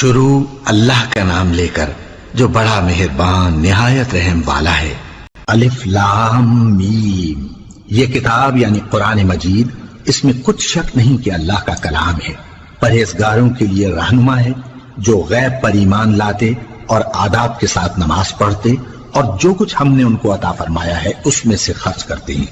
شروع اللہ کا نام لے کر جو بڑا مہربان نہایت رحم والا ہے۔ الف لام میم، یہ کتاب یعنی قرآن مجید، اس میں کچھ شک نہیں کہ اللہ کا کلام ہے، پرہیزگاروں کے لیے رہنما ہے جو غیب پر ایمان لاتے اور آداب کے ساتھ نماز پڑھتے اور جو کچھ ہم نے ان کو عطا فرمایا ہے اس میں سے خرچ کرتے ہیں،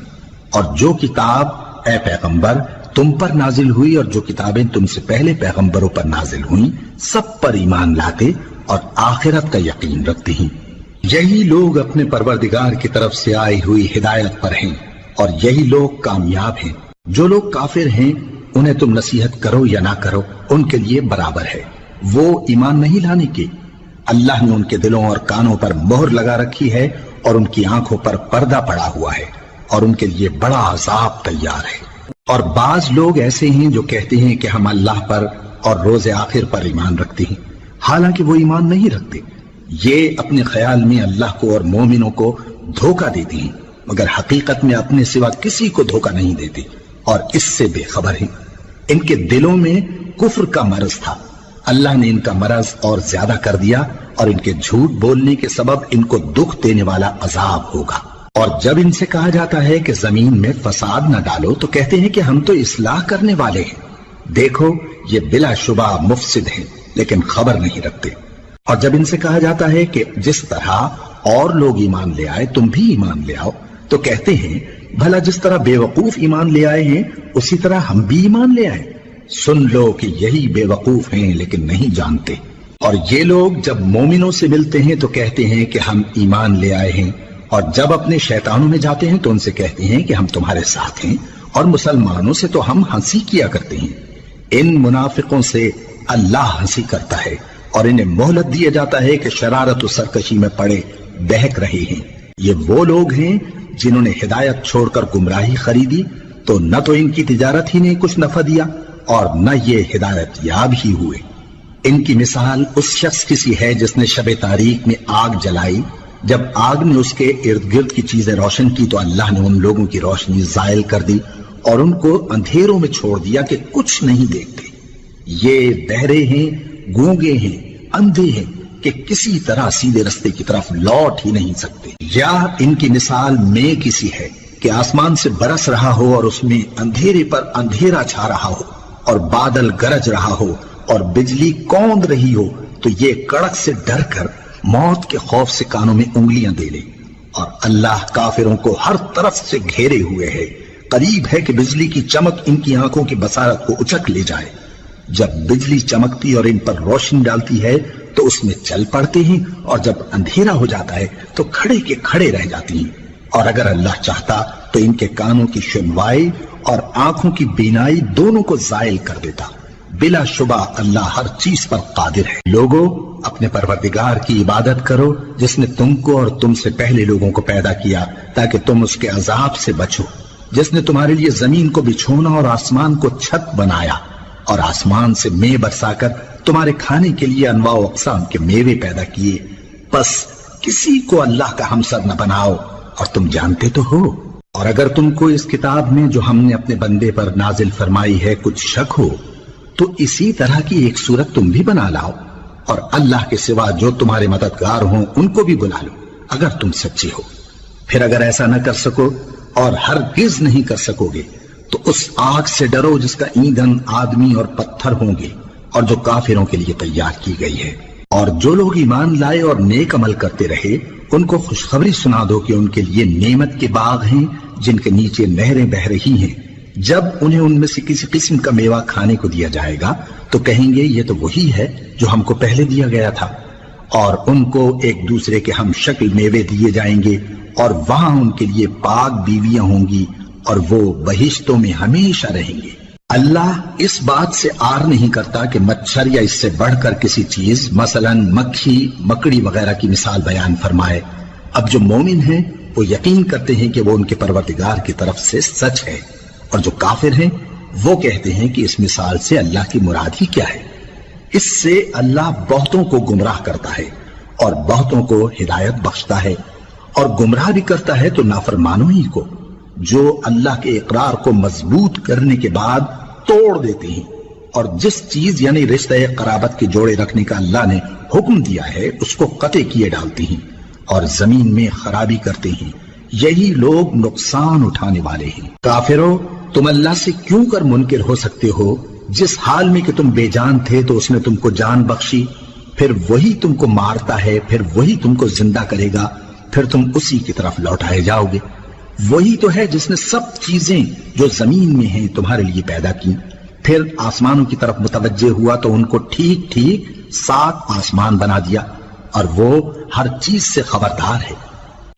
اور جو کتاب اے پیغمبر تم پر نازل ہوئی اور جو کتابیں تم سے پہلے پیغمبروں پر نازل ہوئیں سب پر ایمان لاتے اور آخرت کا یقین رکھتے ہیں۔ یہی لوگ اپنے پروردگار کی طرف سے آئی ہوئی ہدایت پر ہیں اور یہی لوگ کامیاب ہیں۔ جو لوگ کافر ہیں انہیں تم نصیحت کرو یا نہ کرو ان کے لیے برابر ہے، وہ ایمان نہیں لانے کے۔ اللہ نے ان کے دلوں اور کانوں پر مہر لگا رکھی ہے اور ان کی آنکھوں پر پردہ پڑا ہوا ہے اور ان کے لیے بڑا عذاب تیار ہے۔ اور بعض لوگ ایسے ہیں جو کہتے ہیں کہ ہم اللہ پر اور روز آخر پر ایمان رکھتے ہیں، حالانکہ وہ ایمان نہیں رکھتے۔ یہ اپنے خیال میں اللہ کو اور مومنوں کو دھوکہ دیتے ہیں، مگر حقیقت میں اپنے سوا کسی کو دھوکہ نہیں دیتے اور اس سے بے خبر ہیں۔ ان کے دلوں میں کفر کا مرض تھا، اللہ نے ان کا مرض اور زیادہ کر دیا اور ان کے جھوٹ بولنے کے سبب ان کو دکھ دینے والا عذاب ہوگا۔ اور جب ان سے کہا جاتا ہے کہ زمین میں فساد نہ ڈالو تو کہتے ہیں کہ ہم تو اصلاح کرنے والے ہیں۔ دیکھو یہ بلا شبہ مفسد ہیں لیکن خبر نہیں رکھتے۔ اور جب ان سے کہا جاتا ہے کہ جس طرح اور لوگ ایمان لے آئے تم بھی ایمان لے آؤ تو کہتے ہیں بھلا جس طرح بے وقوف ایمان لے آئے ہیں اسی طرح ہم بھی ایمان لے آئے۔ سن لو کہ یہی بے وقوف ہیں لیکن نہیں جانتے۔ اور یہ لوگ جب مومنوں سے ملتے ہیں تو کہتے ہیں کہ ہم ایمان لے آئے ہیں، اور جب اپنے شیطانوں میں جاتے ہیں تو ان سے کہتے ہیں کہ ہم تمہارے ساتھ ہیں، اور مسلمانوں سے تو ہم ہنسی کیا کرتے ہیں۔ ان منافقوں سے اللہ ہنسی کرتا ہے اور انہیں مہلت دیا جاتا ہے کہ شرارت و سرکشی میں پڑے بہک رہے ہیں۔ یہ وہ لوگ ہیں جنہوں نے ہدایت چھوڑ کر گمراہی خریدی، تو نہ تو ان کی تجارت ہی نے کچھ نفع دیا اور نہ یہ ہدایت یاب ہی ہوئے۔ ان کی مثال اس شخص کی سی ہے جس نے شب تاریک میں آگ جلائی، جب آگ نے اس کے ارد گرد کی چیزیں روشن کی تو اللہ نے ان لوگوں کی روشنی زائل کر دی اور ان کو اندھیروں میں چھوڑ دیا کہ کچھ نہیں دیکھتے۔ یہ بہرے ہیں، گونگے ہیں، اندھے ہیں کہ کسی طرح سیدھے رستے کی طرف لوٹ ہی نہیں سکتے۔ یا ان کی مثال میں کسی ہے کہ آسمان سے برس رہا ہو اور اس میں اندھیرے پر اندھیرا چھا رہا ہو اور بادل گرج رہا ہو اور بجلی کوند رہی ہو تو یہ کڑک سے ڈر کر موت کے خوف سے کانوں میں انگلیاں دے لے۔ اور اللہ کافروں کو ہر طرف سے گھیرے ہوئے ہے، قریب ہے کہ بجلی کی چمک ان کی آنکھوں کی بصارت کو اچک لے جائے۔ جب بجلی چمکتی اور ان پر روشنی ڈالتی ہے تو اس میں چل پڑتے ہیں، اور جب اندھیرا ہو جاتا ہے تو کھڑے کے کھڑے رہ جاتی ہیں۔ اور اگر اللہ چاہتا تو ان کے کانوں کی سنوائی اور آنکھوں کی بینائی دونوں کو زائل کر دیتا۔ بلا شبہ اللہ ہر چیز پر قادر ہے۔ لوگوں اپنے پروردگار کی عبادت کرو جس نے تم کو اور تم سے پہلے لوگوں کو پیدا کیا تاکہ تم اس کے عذاب سے بچو، جس نے تمہارے لیے زمین کو بچھونا اور آسمان کو چھت بنایا اور آسمان سے مے برسا کر تمہارے کھانے کے لیے انواع و اقسام کے میوے پیدا کیے۔ بس کسی کو اللہ کا ہمسر نہ بناؤ اور تم جانتے تو ہو۔ اور اگر تم کو اس کتاب میں جو ہم نے اپنے بندے پر نازل فرمائی ہے کچھ شک ہو تو اسی طرح کی ایک صورت تم بھی بنا لاؤ، اور اللہ کے سوا جو تمہارے مددگار ہوں ان کو بھی بلا لو اگر تم سچے ہو۔ پھر اگر ایسا نہ کر سکو اور ہرگز نہیں کر سکو گے تو اس آگ سے ڈرو جس کا ایندھن آدمی اور پتھر ہوں گے اور جو کافروں کے لیے تیار کی گئی ہے۔ اور جو لوگ ایمان لائے اور نیک عمل کرتے رہے ان کو خوشخبری سنا دو کہ ان کے لیے نعمت کے باغ ہیں جن کے نیچے نہریں بہ رہی ہیں۔ جب انہیں ان میں سے کسی قسم کا میوہ کھانے کو دیا جائے گا تو کہیں گے یہ تو وہی ہے جو ہم کو پہلے دیا گیا تھا، اور ان کو ایک دوسرے کے ہم شکل میوے دیے جائیں گے، اور وہاں ان کے لیے پاک بیویاں ہوں گی اور وہ بہشتوں میں ہمیشہ رہیں گے۔ اللہ اس بات سے آر نہیں کرتا کہ مچھر یا اس سے بڑھ کر کسی چیز مثلا مکھی، مکڑی وغیرہ کی مثال بیان فرمائے۔ اب جو مومن ہیں وہ یقین کرتے ہیں کہ وہ ان کے پروردگار کی طرف سے سچ ہے، اور جو کافر ہیں وہ کہتے ہیں کہ اس مثال سے اللہ کی مراد ہی کیا ہے۔ اس سے اللہ بہتوں کو گمراہ کرتا ہے اور بہتوں کو ہدایت بخشتا ہے، اور گمراہ بھی کرتا ہے تو نافرمانوں ہی کو، جو اللہ کے اقرار کو مضبوط کرنے کے بعد توڑ دیتے ہیں اور جس چیز یعنی رشتہ قرابت کے جوڑے رکھنے کا اللہ نے حکم دیا ہے اس کو قطع کیے ڈالتی ہیں اور زمین میں خرابی کرتے ہیں، یہی لوگ نقصان اٹھانے والے ہیں۔ کافرو، تم اللہ سے کیوں کر منکر ہو سکتے ہو؟ جس حال میں کہ تم بے جان تھے تو اس نے تم کو جان بخشی، پھر وہی تم کو مارتا ہے، پھر وہی تم کو زندہ کرے گا، پھر تم اسی کی طرف لوٹائے جاؤ گے۔ وہی تو ہے جس نے سب چیزیں جو زمین میں ہیں تمہارے لیے پیدا کی، پھر آسمانوں کی طرف متوجہ ہوا تو ان کو ٹھیک ٹھیک 7 آسمان بنا دیا، اور وہ ہر چیز سے خبردار ہے۔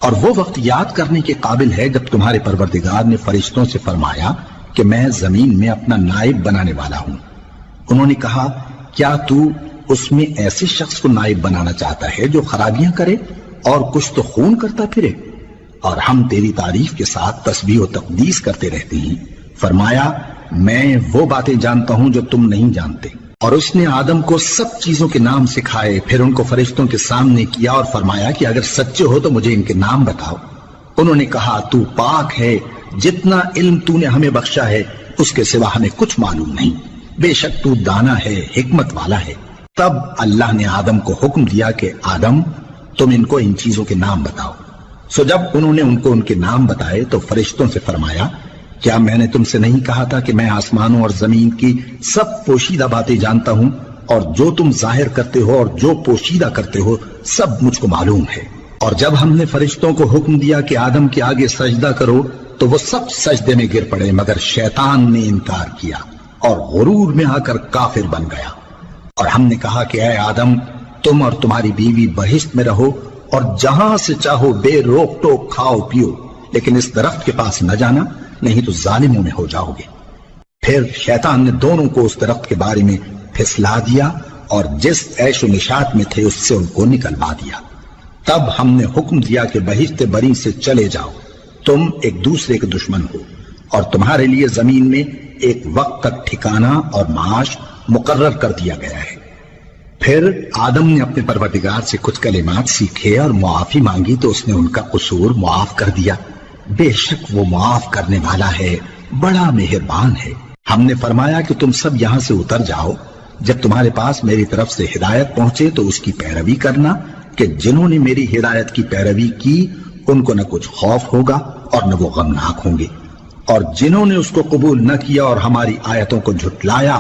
اور وہ وقت یاد کرنے کے قابل ہے جب تمہارے پروردگار نے فرشتوں سے فرمایا کہ میں زمین میں اپنا نائب بنانے والا ہوں۔ انہوں نے کہا، کیا تو اس میں ایسے شخص کو نائب بنانا چاہتا ہے جو خرابیاں کرے اور کچھ تو خون کرتا پھرے؟ اور ہم تیری تعریف کے ساتھ تسبیح و تقدیس کرتے رہتے ہیں۔ فرمایا، میں وہ باتیں جانتا ہوں جو تم نہیں جانتے۔ اور اس نے آدم کو سب چیزوں کے نام سکھائے، پھر ان کو فرشتوں کے سامنے کیا اور فرمایا کہ اگر سچے ہو تو مجھے ان کے نام بتاؤ۔ انہوں نے کہا، تو پاک ہے، جتنا علم تو نے ہمیں بخشا ہے اس کے سوا ہمیں کچھ معلوم نہیں، بے شک تو دانا ہے، حکمت والا ہے۔ تب اللہ نے آدم کو حکم دیا کہ آدم، تم ان کو ان چیزوں کے نام بتاؤ۔ سو جب انہوں نے ان کو ان کے نام بتائے تو فرشتوں سے فرمایا، کیا میں نے تم سے نہیں کہا تھا کہ میں آسمانوں اور زمین کی سب پوشیدہ باتیں جانتا ہوں، اور جو تم ظاہر کرتے ہو اور جو پوشیدہ کرتے ہو سب مجھ کو معلوم ہے۔ اور جب ہم نے فرشتوں کو حکم دیا کہ آدم کے آگے سجدہ کرو تو وہ سب سجدے میں گر پڑے، مگر شیطان نے انکار کیا اور غرور میں آ کر کافر بن گیا۔ اور ہم نے کہا کہ اے آدم، تم اور تمہاری بیوی بہشت میں رہو اور جہاں سے چاہو بے روک ٹوک کھاؤ پیو، لیکن اس درخت کے پاس نہ جانا، نہیں تو ظالموں میں ہو جاؤ گے۔ پھر شیطان نے دونوں کو اس درخت کے بارے میں پھسلا دیا اور جس عیش و نشاط میں تھے اس سے ان کو نکلوا دیا۔ تب ہم نے حکم دیا کہ بہشت بری سے چلے جاؤ، تم ایک دوسرے کے دشمن ہو، اور تمہارے لیے زمین میں ایک وقت تک ٹھکانہ اور معاش مقرر کر دیا گیا ہے۔ پھر آدم نے اپنے پروردگار سے کچھ کلمات سیکھے اور معافی مانگی تو اس نے ان کا قصور معاف کر دیا۔ بے شک وہ معاف کرنے والا ہے، بڑا مہربان ہے۔ ہم نے فرمایا کہ تم سب یہاں سے اتر جاؤ، جب تمہارے پاس میری طرف سے ہدایت پہنچے تو اس کی پیروی کرنا، کہ جنہوں نے میری ہدایت کی پیروی کی ان کو نہ کچھ خوف ہوگا اور نہ وہ غمناک ہوں گے، اور جنہوں نے اس کو قبول نہ کیا اور ہماری آیتوں کو جھٹلایا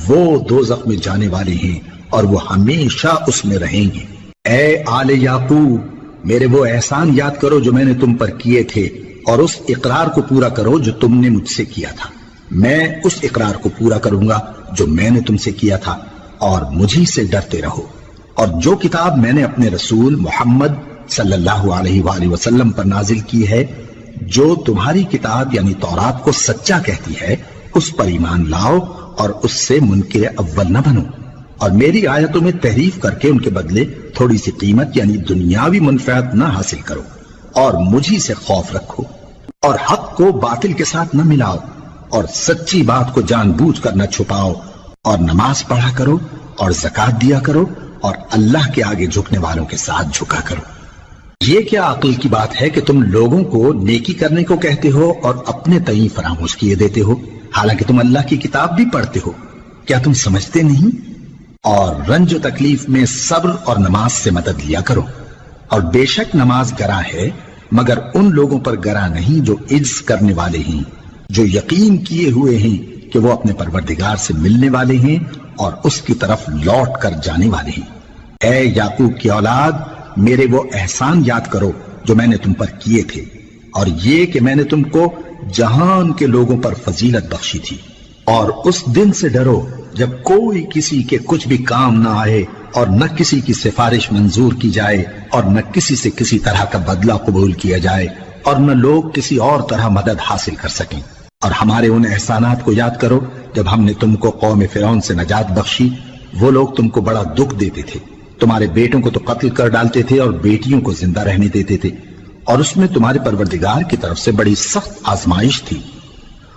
وہ دوزخ میں جانے والے ہیں اور وہ ہمیشہ اس میں رہیں گے۔ اے آل یعقوب، میرے وہ احسان یاد کرو جو میں نے تم پر کیے تھے، اور اس اقرار کو پورا کرو جو تم نے مجھ سے کیا تھا۔ میں اس اقرار کو پورا کروں گا جو میں نے تم سے کیا تھا، اور مجھی سے ڈرتے رہو۔ اور جو کتاب میں نے اپنے رسول محمد صلی اللہ علیہ وآلہ وسلم پر نازل کی ہے، جو تمہاری کتاب یعنی تورات کو سچا کہتی ہے، اس پر ایمان لاؤ اور اس سے منکر اول نہ بنو، اور میری آیتوں میں تحریف کر کے ان کے بدلے تھوڑی سی قیمت یعنی دنیاوی منفعت نہ حاصل کرو، اور مجھی سے خوف رکھو، اور حق کو باطل کے ساتھ نہ ملاؤ، اور سچی بات کو جان بوجھ کر نہ چھپاؤ، اور نماز پڑھا کرو اور زکوٰۃ دیا کرو، اور اللہ کے آگے جھکنے والوں کے ساتھ جھکا کرو۔ یہ کیا عقل کی بات ہے کہ تم لوگوں کو نیکی کرنے کو کہتے ہو اور اپنے تئیں فراموش کیے دیتے ہو، حالانکہ تم اللہ کی کتاب بھی پڑھتے ہو؟ کیا تم سمجھتے نہیں؟ اور رنج و تکلیف میں صبر اور نماز سے مدد لیا کرو، اور بے شک نماز گراں ہے، مگر ان لوگوں پر گراں نہیں جو عجز کرنے والے ہیں، جو یقین کیے ہوئے ہیں کہ وہ اپنے پروردگار سے ملنے والے ہیں اور اس کی طرف لوٹ کر جانے والے ہیں۔ اے یعقوب کی اولاد، میرے وہ احسان یاد کرو جو میں نے تم پر کیے تھے، اور یہ کہ میں نے تم کو جہان کے لوگوں پر فضیلت بخشی تھی۔ اور اس دن سے ڈرو جب کوئی کسی کے کچھ بھی کام نہ آئے، اور نہ کسی کی سفارش منظور کی جائے، اور نہ کسی سے کسی طرح کا بدلہ قبول کیا جائے، اور نہ لوگ کسی اور طرح مدد حاصل کر سکیں۔ اور ہمارے ان احسانات کو یاد کرو جب ہم نے تم کو قوم فرعون سے نجات بخشی۔ وہ لوگ تم کو بڑا دکھ دیتے تھے، تمہارے بیٹوں کو تو قتل کر ڈالتے تھے اور بیٹیوں کو زندہ رہنے دیتے تھے، اور اس میں تمہارے پروردگار کی طرف سے بڑی سخت آزمائش تھی۔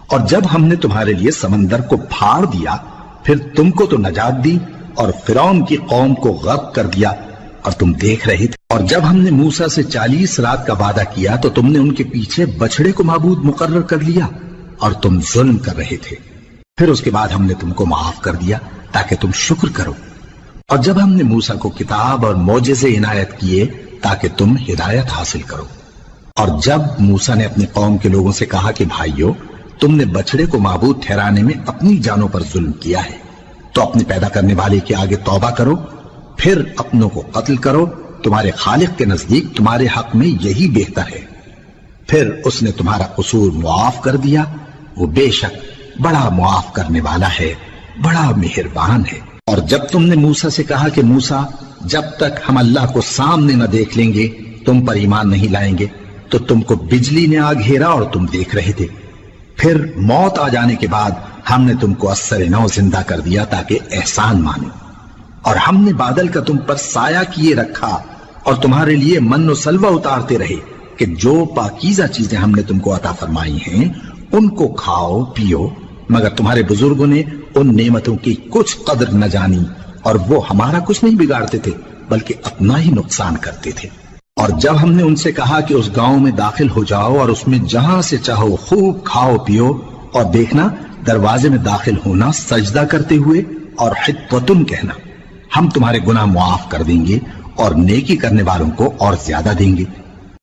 اور جب ہم نے تمہارے لیے سمندر کو پھاڑ دیا، پھر تم کو تو نجات دی اور فرعون کی قوم کو غرق کر دیا، اور تم دیکھ رہے تھے۔ اور جب ہم نے موسیٰ سے 40 رات کا وعدہ کیا تو تم نے ان کے پیچھے بچڑے کو معبود مقرر کر لیا، اور تم ظلم کر رہے تھے۔ پھر اس کے بعد ہم نے تم کو معاف کر دیا تاکہ تم شکر کرو، اور جب ہم نے موسیٰ کو کتاب اور معجزے عنایت کیے تاکہ تم ہدایت حاصل کرو۔ اور جب موسیٰ نے اپنی قوم کے لوگوں سے کہا کہ بھائیو، تم نے بچڑے کو معبود ٹھہرانے میں اپنی جانوں پر ظلم کیا ہے، تو اپنے پیدا کرنے والے کے آگے توبہ کرو، پھر اپنوں کو قتل کرو، تمہارے خالق کے نزدیک تمہارے حق میں یہی بہتر ہے۔ پھر اس نے تمہارا قصور معاف کر دیا، وہ بے شک بڑا معاف کرنے والا ہے، بڑا مہربان ہے۔ اور جب تم نے موسیٰ سے کہا کہ موسیٰ، جب تک ہم اللہ کو سامنے نہ دیکھ لیں گے تم پر ایمان نہیں لائیں گے، تو تم کو بجلی نے آ گھیرا اور تم دیکھ رہے تھے، پھر موت آ جانے کے بعد ہم نے تم کو اثر نو زندہ کر دیا تاکہ احسان مانو، اور ہم نے بادل کا تم پر سایہ کیے رکھا اور تمہارے لیے من و سلوہ اتارتے رہے کہ جو پاکیزہ چیزیں ہم نے تم کو عطا فرمائی ہیں ان کو کھاؤ پیو، مگر تمہارے بزرگوں نے ان نعمتوں کی کچھ قدر نہ جانی، اور وہ ہمارا کچھ نہیں بگاڑتے تھے بلکہ اپنا ہی نقصان کرتے تھے۔ اور جب ہم نے ان سے کہا کہ اس گاؤں میں داخل ہو جاؤ اور اس میں جہاں سے چاہو خوب کھاؤ پیو، اور دیکھنا دروازے میں داخل ہونا سجدہ کرتے ہوئے اور حطوتن کہنا، ہم تمہارے گناہ معاف کر دیں گے اور نیکی کرنے والوں کو اور زیادہ دیں گے۔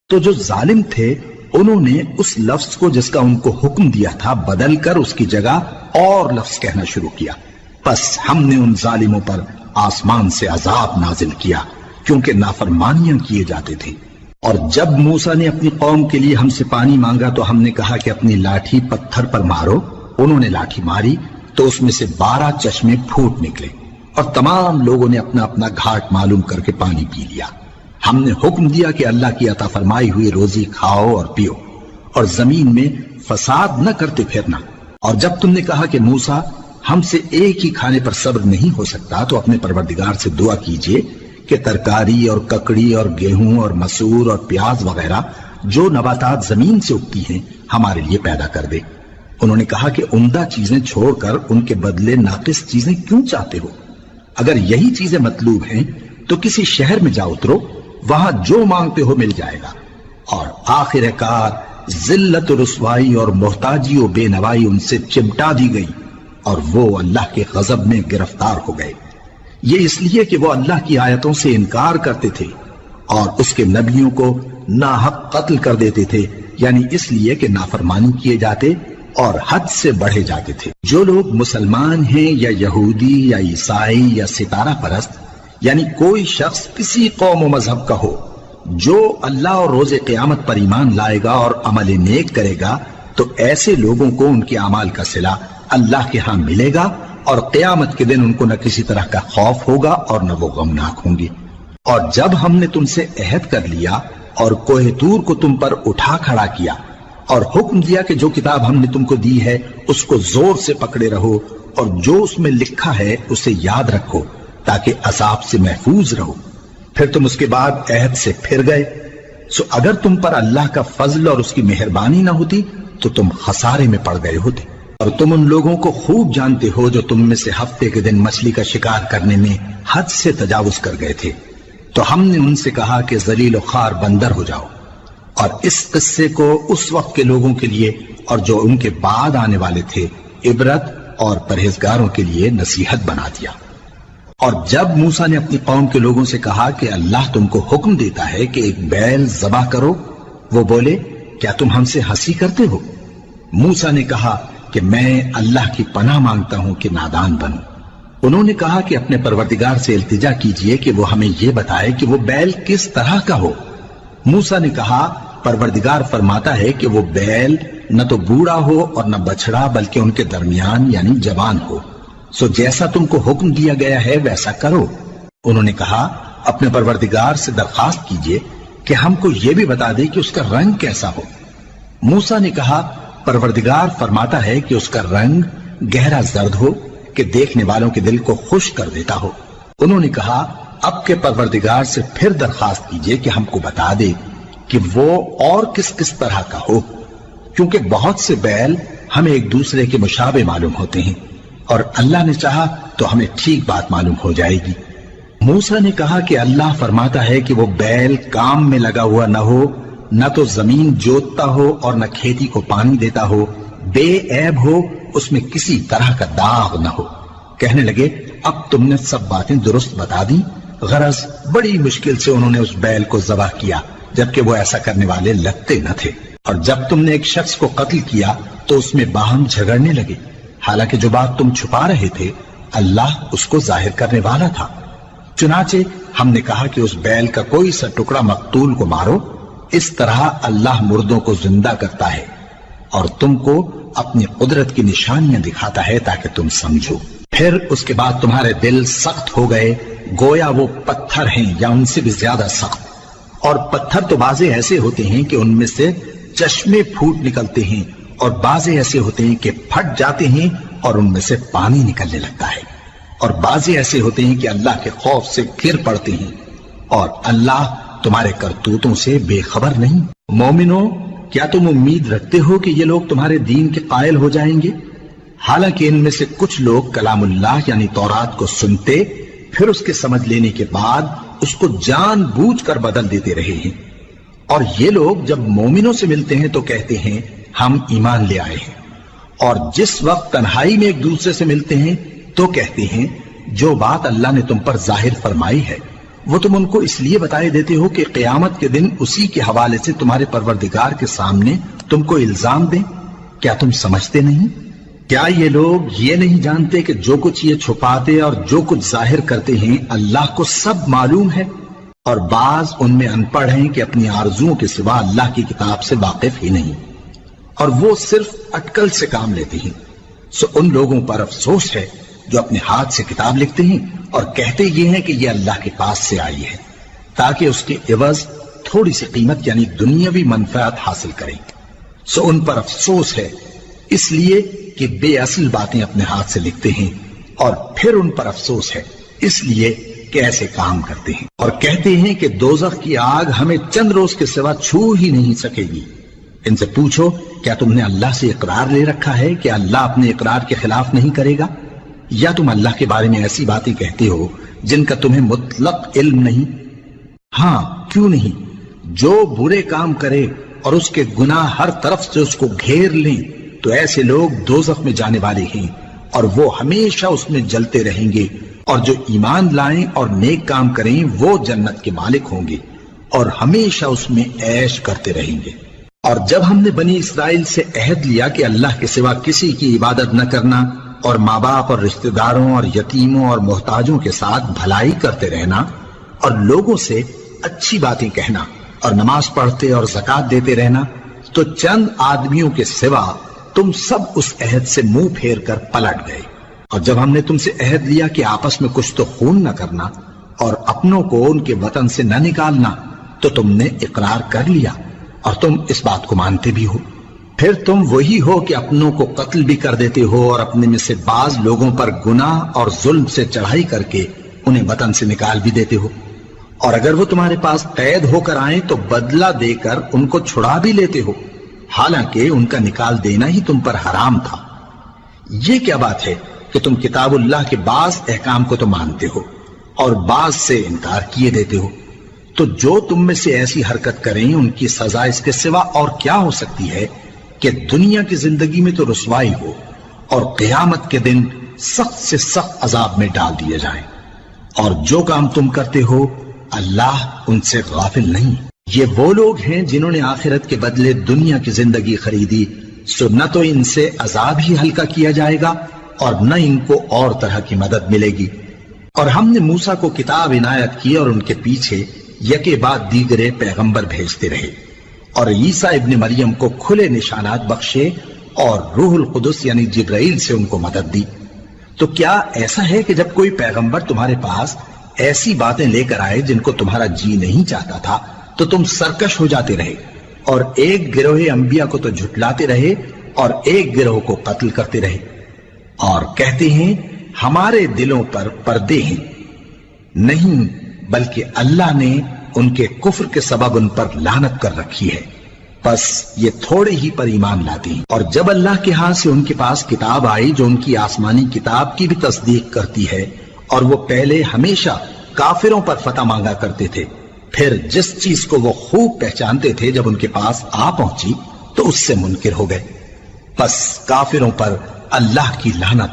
تو جو ظالم تھے انہوں نے اس لفظ کو جس کا ان کو حکم دیا تھا بدل کر اس کی جگہ اور لفظ کہنا شروع کیا، پس ہم نے ان ظالموں پر آسمان سے عذاب نازل کیا کیونکہ نافرمانیاں کیے جاتے تھے۔ اور جب موسیٰ نے اپنی قوم کے لیے ہم سے پانی مانگا تو ہم نے کہا کہ اپنی لاٹھی پتھر پر مارو، انہوں نے لاٹھی ماری تو اس میں سے 12 چشمے پھوٹ نکلے، اور تمام لوگوں نے اپنا اپنا گھاٹ معلوم کر کے پانی پی لیا۔ ہم نے حکم دیا کہ اللہ کی عطا فرمائی ہوئی روزی کھاؤ اور پیو، اور زمین میں فساد نہ کرتے پھرنا۔ اور جب تم نے کہا کہ موسیٰ، ہم سے ایک ہی کھانے پر صبر نہیں ہو سکتا، تو اپنے پروردگار سے دعا کیجئے کہ ترکاری اور ککڑی اور گیہوں اور مسور اور پیاز وغیرہ جو نباتات زمین سے اگتی ہیں ہمارے لیے پیدا کر دے۔ انہوں نے کہا کہ عمدہ چیزیں چھوڑ کر ان کے بدلے ناقص چیزیں کیوں چاہتے ہو؟ اگر یہی چیزیں مطلوب ہیں تو کسی شہر میں جا اترو، وہاں جو مانگتے ہو مل جائے گا۔ اور آخر کار ذلت و رسوائی اور محتاجی و بے نوائی ان سے چمٹا دی گئی، اور وہ اللہ کے غضب میں گرفتار ہو گئے۔ یہ اس لیے کہ وہ اللہ کی آیتوں سے انکار کرتے تھے اور اس کے نبیوں کو ناحق قتل کر دیتے تھے، یعنی اس لیے کہ نافرمانی کیے جاتے اور حد سے بڑھے جاتے تھے۔ جو لوگ مسلمان ہیں یا یہودی یا عیسائی یا ستارہ پرست، یعنی کوئی شخص کسی قوم و مذہب کا ہو، جو اللہ اور روز قیامت پر ایمان لائے گا اور عمل نیک کرے گا، تو ایسے لوگوں کو ان کے اعمال کا صلہ اللہ کے ہاں ملے گا، اور قیامت کے دن ان کو نہ کسی طرح کا خوف ہوگا اور نہ وہ غمناک ہوں گے۔ اور جب ہم نے تم سے عہد کر لیا اور کوہ طور کو تم پر اٹھا کھڑا کیا اور حکم دیا کہ جو کتاب ہم نے تم کو دی ہے اس کو زور سے پکڑے رہو، اور جو اس میں لکھا ہے اسے یاد رکھو تاکہ عذاب سے محفوظ رہو، پھر تم اس کے بعد عہد سے پھر گئے، سو اگر تم پر اللہ کا فضل اور اس کی مہربانی نہ ہوتی تو تم خسارے میں پڑ گئے ہوتے۔ اور تم ان لوگوں کو خوب جانتے ہو جو تم میں سے ہفتے کے دن مچھلی کا شکار کرنے میں حد سے تجاوز کر گئے تھے، تو ہم نے ان سے کہا کہ ذلیل و خوار بندر ہو جاؤ، اور اس قصے کو اس وقت کے لوگوں کے لیے اور جو ان کے بعد آنے والے تھے عبرت اور پرہیزگاروں کے لیے نصیحت بنا دیا۔ اور جب موسیٰ نے اپنی قوم کے لوگوں سے کہا کہ اللہ تم کو حکم دیتا ہے کہ ایک بیل ذبح کرو، وہ بولے کیا تم ہم سے ہنسی کرتے ہو؟ موسیٰ نے کہا کہ میں اللہ کی پناہ مانگتا ہوں کہ نادان بنوں۔ انہوں نے کہا کہ اپنے پروردگار سے التجا کیجئے کہ وہ ہمیں یہ بتائے کہ وہ بیل کس طرح کا ہو۔ موسیٰ نے کہا پروردگار فرماتا ہے کہ وہ بیل نہ تو بوڑھا ہو اور نہ بچڑا بلکہ ان کے درمیان یعنی جوان ہو، سو جیسا تم کو حکم دیا گیا ہے ویسا کرو۔ انہوں نے کہا اپنے پروردگار سے درخواست کیجئے کہ ہم کو یہ بھی بتا دے کہ اس کا رنگ کیسا ہو۔ موسیٰ نے کہا پروردگار فرماتا ہے کہ اس کا رنگ گہرا زرد ہو کہ دیکھنے والوں کے دل کو خوش کر دیتا ہو۔ انہوں نے کہا اب کے پروردگار سے پھر درخواست کیجئے کہ ہم کو بتا دے کہ وہ اور کس کس طرح کا ہو، کیونکہ بہت سے بیل ہمیں ایک دوسرے کے مشابہ معلوم ہوتے ہیں، اور اللہ نے چاہا تو ہمیں ٹھیک بات معلوم ہو جائے گی۔ موسیٰ نے کہا کہ اللہ فرماتا ہے کہ وہ بیل کام میں لگا ہوا نہ ہو، نہ تو زمین جوتتا ہو اور نہ کھیتی کو پانی دیتا ہو، بے عیب ہو، اس میں کسی طرح کا داغ نہ ہو۔ کہنے لگے اب تم نے سب باتیں درست بتا دی، غرض بڑی مشکل سے انہوں نے اس بیل کو ذبح کیا، جبکہ وہ ایسا کرنے والے لگتے نہ تھے۔ اور جب تم نے ایک شخص کو قتل کیا تو اس میں باہم جھگڑنے لگے، حالانکہ جو بات تم چھپا رہے تھے اللہ اس کو ظاہر کرنے والا تھا۔ چنانچہ ہم نے کہا کہ اس بیل کا کوئی سا ٹکڑا مقتول کو مارو، اس طرح اللہ مردوں کو زندہ کرتا ہے اور تم کو اپنی قدرت کی نشانیاں دکھاتا ہے تاکہ تم سمجھو۔ پھر اس کے بعد تمہارے دل سخت ہو گئے، گویا وہ پتھر ہیں یا ان سے بھی زیادہ سخت۔ اور پتھر تو بعضے ایسے ہوتے ہیں کہ ان میں سے چشمے پھوٹ نکلتے ہیں، اور بعضے ایسے ہوتے ہیں کہ پھٹ جاتے ہیں اور ان میں سے پانی نکلنے لگتا ہے، اور بعضے ایسے ہوتے ہیں کہ اللہ کے خوف سے گر پڑتے ہیں، اور اللہ تمہارے کرتوتوں سے بے خبر نہیں۔ مومنو، کیا تم امید رکھتے ہو کہ یہ لوگ تمہارے دین کے قائل ہو جائیں گے؟ حالانکہ ان میں سے کچھ لوگ کلام اللہ یعنی تورات کو سنتے، پھر اس کے سمجھ لینے کے بعد اس کو جان بوجھ کر بدل دیتے رہے ہیں، اور یہ لوگ جب مومنوں سے ملتے ہیں تو کہتے ہیں ہم ایمان لے آئے ہیں، اور جس وقت تنہائی میں ایک دوسرے سے ملتے ہیں تو کہتے ہیں جو بات اللہ نے تم پر ظاہر فرمائی ہے وہ تم ان کو اس لیے بتائے دیتے ہو کہ قیامت کے دن اسی کے حوالے سے تمہارے پروردگار کے سامنے تم کو الزام دیں۔ کیا تم سمجھتے نہیں؟ کیا یہ لوگ یہ نہیں جانتے کہ جو کچھ یہ چھپاتے اور جو کچھ ظاہر کرتے ہیں اللہ کو سب معلوم ہے؟ اور بعض ان میں ان پڑھ ہیں کہ اپنی آرزوؤں کے سوا اللہ کی کتاب سے واقف ہی نہیں، اور وہ صرف اٹکل سے کام لیتے ہیں۔ سو ان لوگوں پر افسوس ہے جو اپنے ہاتھ سے کتاب لکھتے ہیں اور کہتے یہ ہیں کہ یہ اللہ کے پاس سے آئی ہے، تاکہ اس کے عوض تھوڑی سی قیمت یعنی دنیاوی منفعت حاصل کریں۔ سو ان پر افسوس ہے اس لیے کہ بے اصل باتیں اپنے ہاتھ سے لکھتے ہیں، اور پھر ان پر افسوس ہے اس لیے کہ ایسے کام کرتے ہیں، اور کہتے ہیں کہ دوزخ کی آگ ہمیں چند روز کے سوا چھو ہی نہیں سکے گی۔ ان سے پوچھو کیا تم نے اللہ سے اقرار لے رکھا ہے کہ اللہ اپنے اقرار کے خلاف نہیں کرے گا، یا تم اللہ کے بارے میں ایسی باتیں کہتے ہو جن کا تمہیں مطلق علم نہیں؟ ہاں کیوں نہیں، جو برے کام کرے اور اس کے گناہ ہر طرف سے اس کو گھیر لیں تو ایسے لوگ دوزخ میں جانے والے ہیں، اور وہ ہمیشہ اس میں جلتے رہیں گے، اور جو ایمان لائیں اور نیک کام کریں وہ جنت کے مالک ہوں گے اور ہمیشہ اس میں عیش کرتے رہیں گے۔ اور جب ہم نے بنی اسرائیل سے عہد لیا کہ اللہ کے سوا کسی کی عبادت نہ کرنا، اور ماں باپ اور رشتہ داروں اور یتیموں اور محتاجوں کے ساتھ بھلائی کرتے رہنا، اور لوگوں سے اچھی باتیں کہنا، اور نماز پڑھتے اور زکوٰۃ دیتے رہنا، تو چند آدمیوں کے سوا تم سب اس عہد سے منہ پھیر کر پلٹ گئے۔ اور جب ہم نے تم سے عہد لیا کہ آپس میں کچھ تو خون نہ کرنا اور اپنوں کو ان کے وطن سے نہ نکالنا، تو تم نے اقرار کر لیا اور تم اس بات کو مانتے بھی ہو۔ پھر تم وہی ہو کہ اپنوں کو قتل بھی کر دیتے ہو اور اپنے میں سے بعض لوگوں پر گناہ اور ظلم سے چڑھائی کر کے انہیں وطن سے نکال بھی دیتے ہو، اور اگر وہ تمہارے پاس قید ہو کر آئیں تو بدلہ دے کر ان کو چھڑا بھی لیتے ہو، حالانکہ ان کا نکال دینا ہی تم پر حرام تھا۔ یہ کیا بات ہے کہ تم کتاب اللہ کے بعض احکام کو تو مانتے ہو اور بعض سے انکار کیے دیتے ہو؟ تو جو تم میں سے ایسی حرکت کریں ان کی سزا اس کے سوا اور کیا ہو سکتی ہے کہ دنیا کی زندگی میں تو رسوائی ہو اور قیامت کے دن سخت سے سخت عذاب میں ڈال دیے جائیں۔ اور جو کام تم کرتے ہو اللہ ان سے غافل نہیں۔ یہ وہ لوگ ہیں جنہوں نے آخرت کے بدلے دنیا کی زندگی خریدی، سو نہ تو ان سے عذاب ہی ہلکا کیا جائے گا اور نہ ان کو اور طرح کی مدد ملے گی۔ اور ہم نے موسیٰ کو کتاب عنایت کی اور ان کے پیچھے یکے بعد دیگرے پیغمبر بھیجتے رہے، اور عیسیٰ ابن مریم کو کھلے نشانات بخشے اور روح القدس یعنی جبرائیل سے ان کو مدد دی۔ تو کیا ایسا ہے کہ جب کوئی پیغمبر تمہارے پاس ایسی باتیں لے کر آئے جن کو تمہارا جی نہیں چاہتا تھا تو تم سرکش ہو جاتے رہے، اور ایک گروہ انبیاء کو تو جھٹلاتے رہے اور ایک گروہ کو قتل کرتے رہے، اور کہتے ہیں ہمارے دلوں پر پردے ہیں؟ نہیں، بلکہ اللہ نے ان کے کفر کے سبب ان پر لعنت کر رکھی ہے، بس یہ تھوڑے ہی پر ایمان لاتے ہیں۔ اور جب اللہ کے ہاں سے ان کے پاس کتاب آئی جو ان کی آسمانی کتاب کی بھی تصدیق کرتی ہے، اور وہ پہلے ہمیشہ کافروں پر فتح مانگا کرتے تھے، پھر جس چیز کو وہ خوب پہچانتے تھے جب ان کے پاس آ پہنچی تو اس سے منکر ہو گئے، بس کافروں پر اللہ کی لعنت!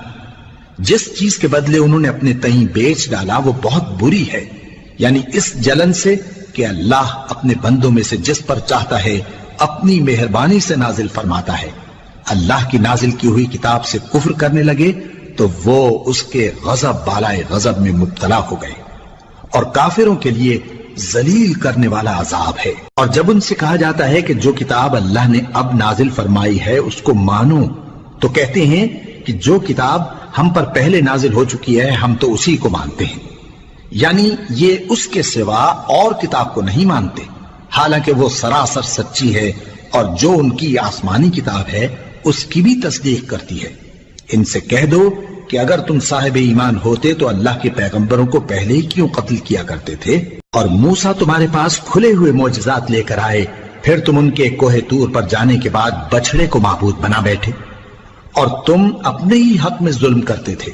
جس چیز کے بدلے انہوں نے اپنے تئیں بیچ ڈالا وہ بہت بری ہے، یعنی اس جلن سے کہ اللہ اپنے بندوں میں سے جس پر چاہتا ہے اپنی مہربانی سے نازل فرماتا ہے۔ اللہ کی نازل کی ہوئی کتاب سے کفر کرنے لگے تو وہ اس کے غضب بالائے غضب میں مبتلا ہو گئے، اور کافروں کے لیے ذلیل کرنے والا عذاب ہے۔ اور جب ان سے کہا جاتا ہے کہ جو کتاب اللہ نے اب نازل فرمائی ہے اس کو مانو، تو کہتے ہیں کہ جو کتاب ہم پر پہلے نازل ہو چکی ہے ہم تو اسی کو مانتے ہیں، یعنی یہ اس کے سوا اور کتاب کو نہیں مانتے، حالانکہ وہ سراسر سچی ہے، اور جو ان کی آسمانی کتاب ہے اس کی بھی تصدیق کرتی ہے۔ ان سے کہہ دو کہ اگر تم صاحب ایمان ہوتے تو اللہ کے پیغمبروں کو پہلے ہی کیوں قتل کیا کرتے تھے؟ اور موسیٰ تمہارے پاس کھلے ہوئے معجزات لے کر آئے، پھر تم ان کے کوہ طور پر جانے کے بعد بچڑے کو معبود بنا بیٹھے، اور تم اپنے ہی حق میں ظلم کرتے تھے۔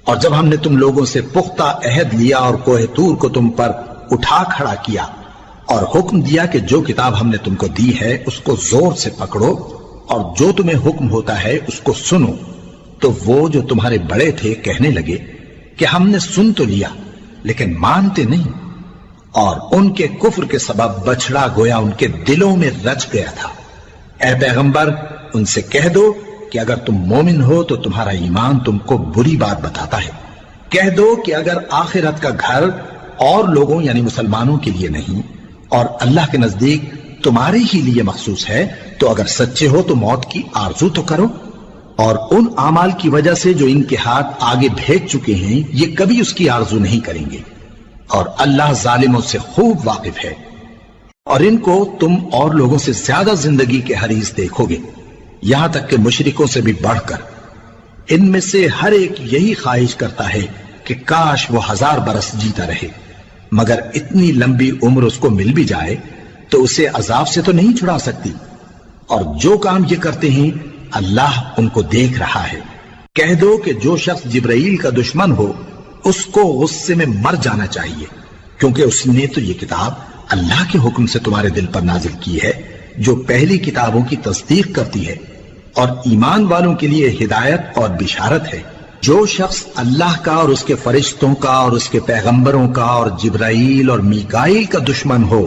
اور جب ہم نے تم لوگوں سے پختہ عہد لیا اور کوہ طور کو تم پر اٹھا کھڑا کیا اور حکم دیا کہ جو کتاب ہم نے تم کو دی ہے اس کو زور سے پکڑو اور جو تمہیں حکم ہوتا ہے اس کو سنو، تو وہ جو تمہارے بڑے تھے کہنے لگے کہ ہم نے سن تو لیا لیکن مانتے نہیں، اور ان کے کفر کے سبب بچڑا گویا ان کے دلوں میں رچ گیا تھا۔ اے پیغمبر ان سے کہہ دو کہ اگر تم مومن ہو تو تمہارا ایمان تم کو بری بات بتاتا ہے۔ کہہ دو کہ اگر آخرت کا گھر اور لوگوں یعنی مسلمانوں کے لیے نہیں اور اللہ کے نزدیک تمہارے ہی لیے مخصوص ہے تو اگر سچے ہو تو موت کی آرزو تو کرو، اور ان اعمال کی وجہ سے جو ان کے ہاتھ آگے بھیج چکے ہیں یہ کبھی اس کی آرزو نہیں کریں گے، اور اللہ ظالموں سے خوب واقف ہے۔ اور ان کو تم اور لوگوں سے زیادہ زندگی کے حریص دیکھو گے، یہاں تک کہ مشرکوں سے بھی بڑھ کر۔ ان میں سے ہر ایک یہی خواہش کرتا ہے کہ کاش وہ 1000 برس جیتا رہے، مگر اتنی لمبی عمر اس کو مل بھی جائے تو اسے عذاب سے تو نہیں چھڑا سکتی، اور جو کام یہ کرتے ہیں اللہ ان کو دیکھ رہا ہے۔ کہہ دو کہ جو شخص جبرائیل کا دشمن ہو اس کو غصے میں مر جانا چاہیے، کیونکہ اس نے تو یہ کتاب اللہ کے حکم سے تمہارے دل پر نازل کی ہے جو پہلی کتابوں کی تصدیق کرتی ہے، اور ایمان والوں کے لیے ہدایت اور بشارت ہے۔ جو شخص اللہ کا اور اس کے فرشتوں کا اور اس کے پیغمبروں کا اور جبرائیل اور میکائیل کا دشمن ہو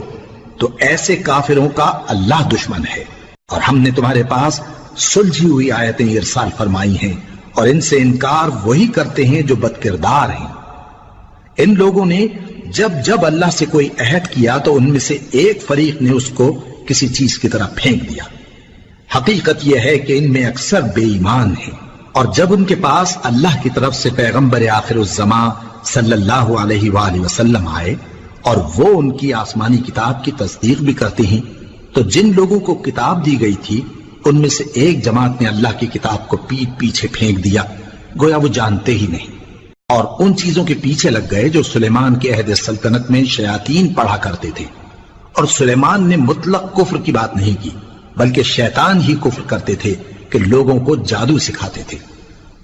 تو ایسے کافروں کا اللہ دشمن ہے۔ اور ہم نے تمہارے پاس سلجھی ہوئی آیتیں ارسال فرمائی ہیں، اور ان سے انکار وہی کرتے ہیں جو بد کردار ہیں۔ ان لوگوں نے جب جب اللہ سے کوئی عہد کیا تو ان میں سے ایک فریق نے اس کو کسی چیز کی طرح پھینک دیا۔ حقیقت یہ ہے کہ ان میں اکثر بے ایمان ہیں، اور جب ان کے پاس اللہ کی طرف سے پیغمبر آخر الزمان صلی اللہ علیہ وآلہ وسلم آئے اور وہ ان کی آسمانی کتاب کی تصدیق بھی کرتے ہیں، تو جن لوگوں کو کتاب دی گئی تھی ان میں سے ایک جماعت نے اللہ کی کتاب کو پیٹ پیچھے پھینک دیا، گویا وہ جانتے ہی نہیں، اور ان چیزوں کے پیچھے لگ گئے جو سلیمان کے عہد سلطنت میں شیاطین پڑھا کرتے تھے۔ اور سلیمان نے مطلق کفر کی بات نہیں کی، بلکہ شیطان ہی کفر کرتے تھے کہ لوگوں کو جادو سکھاتے تھے،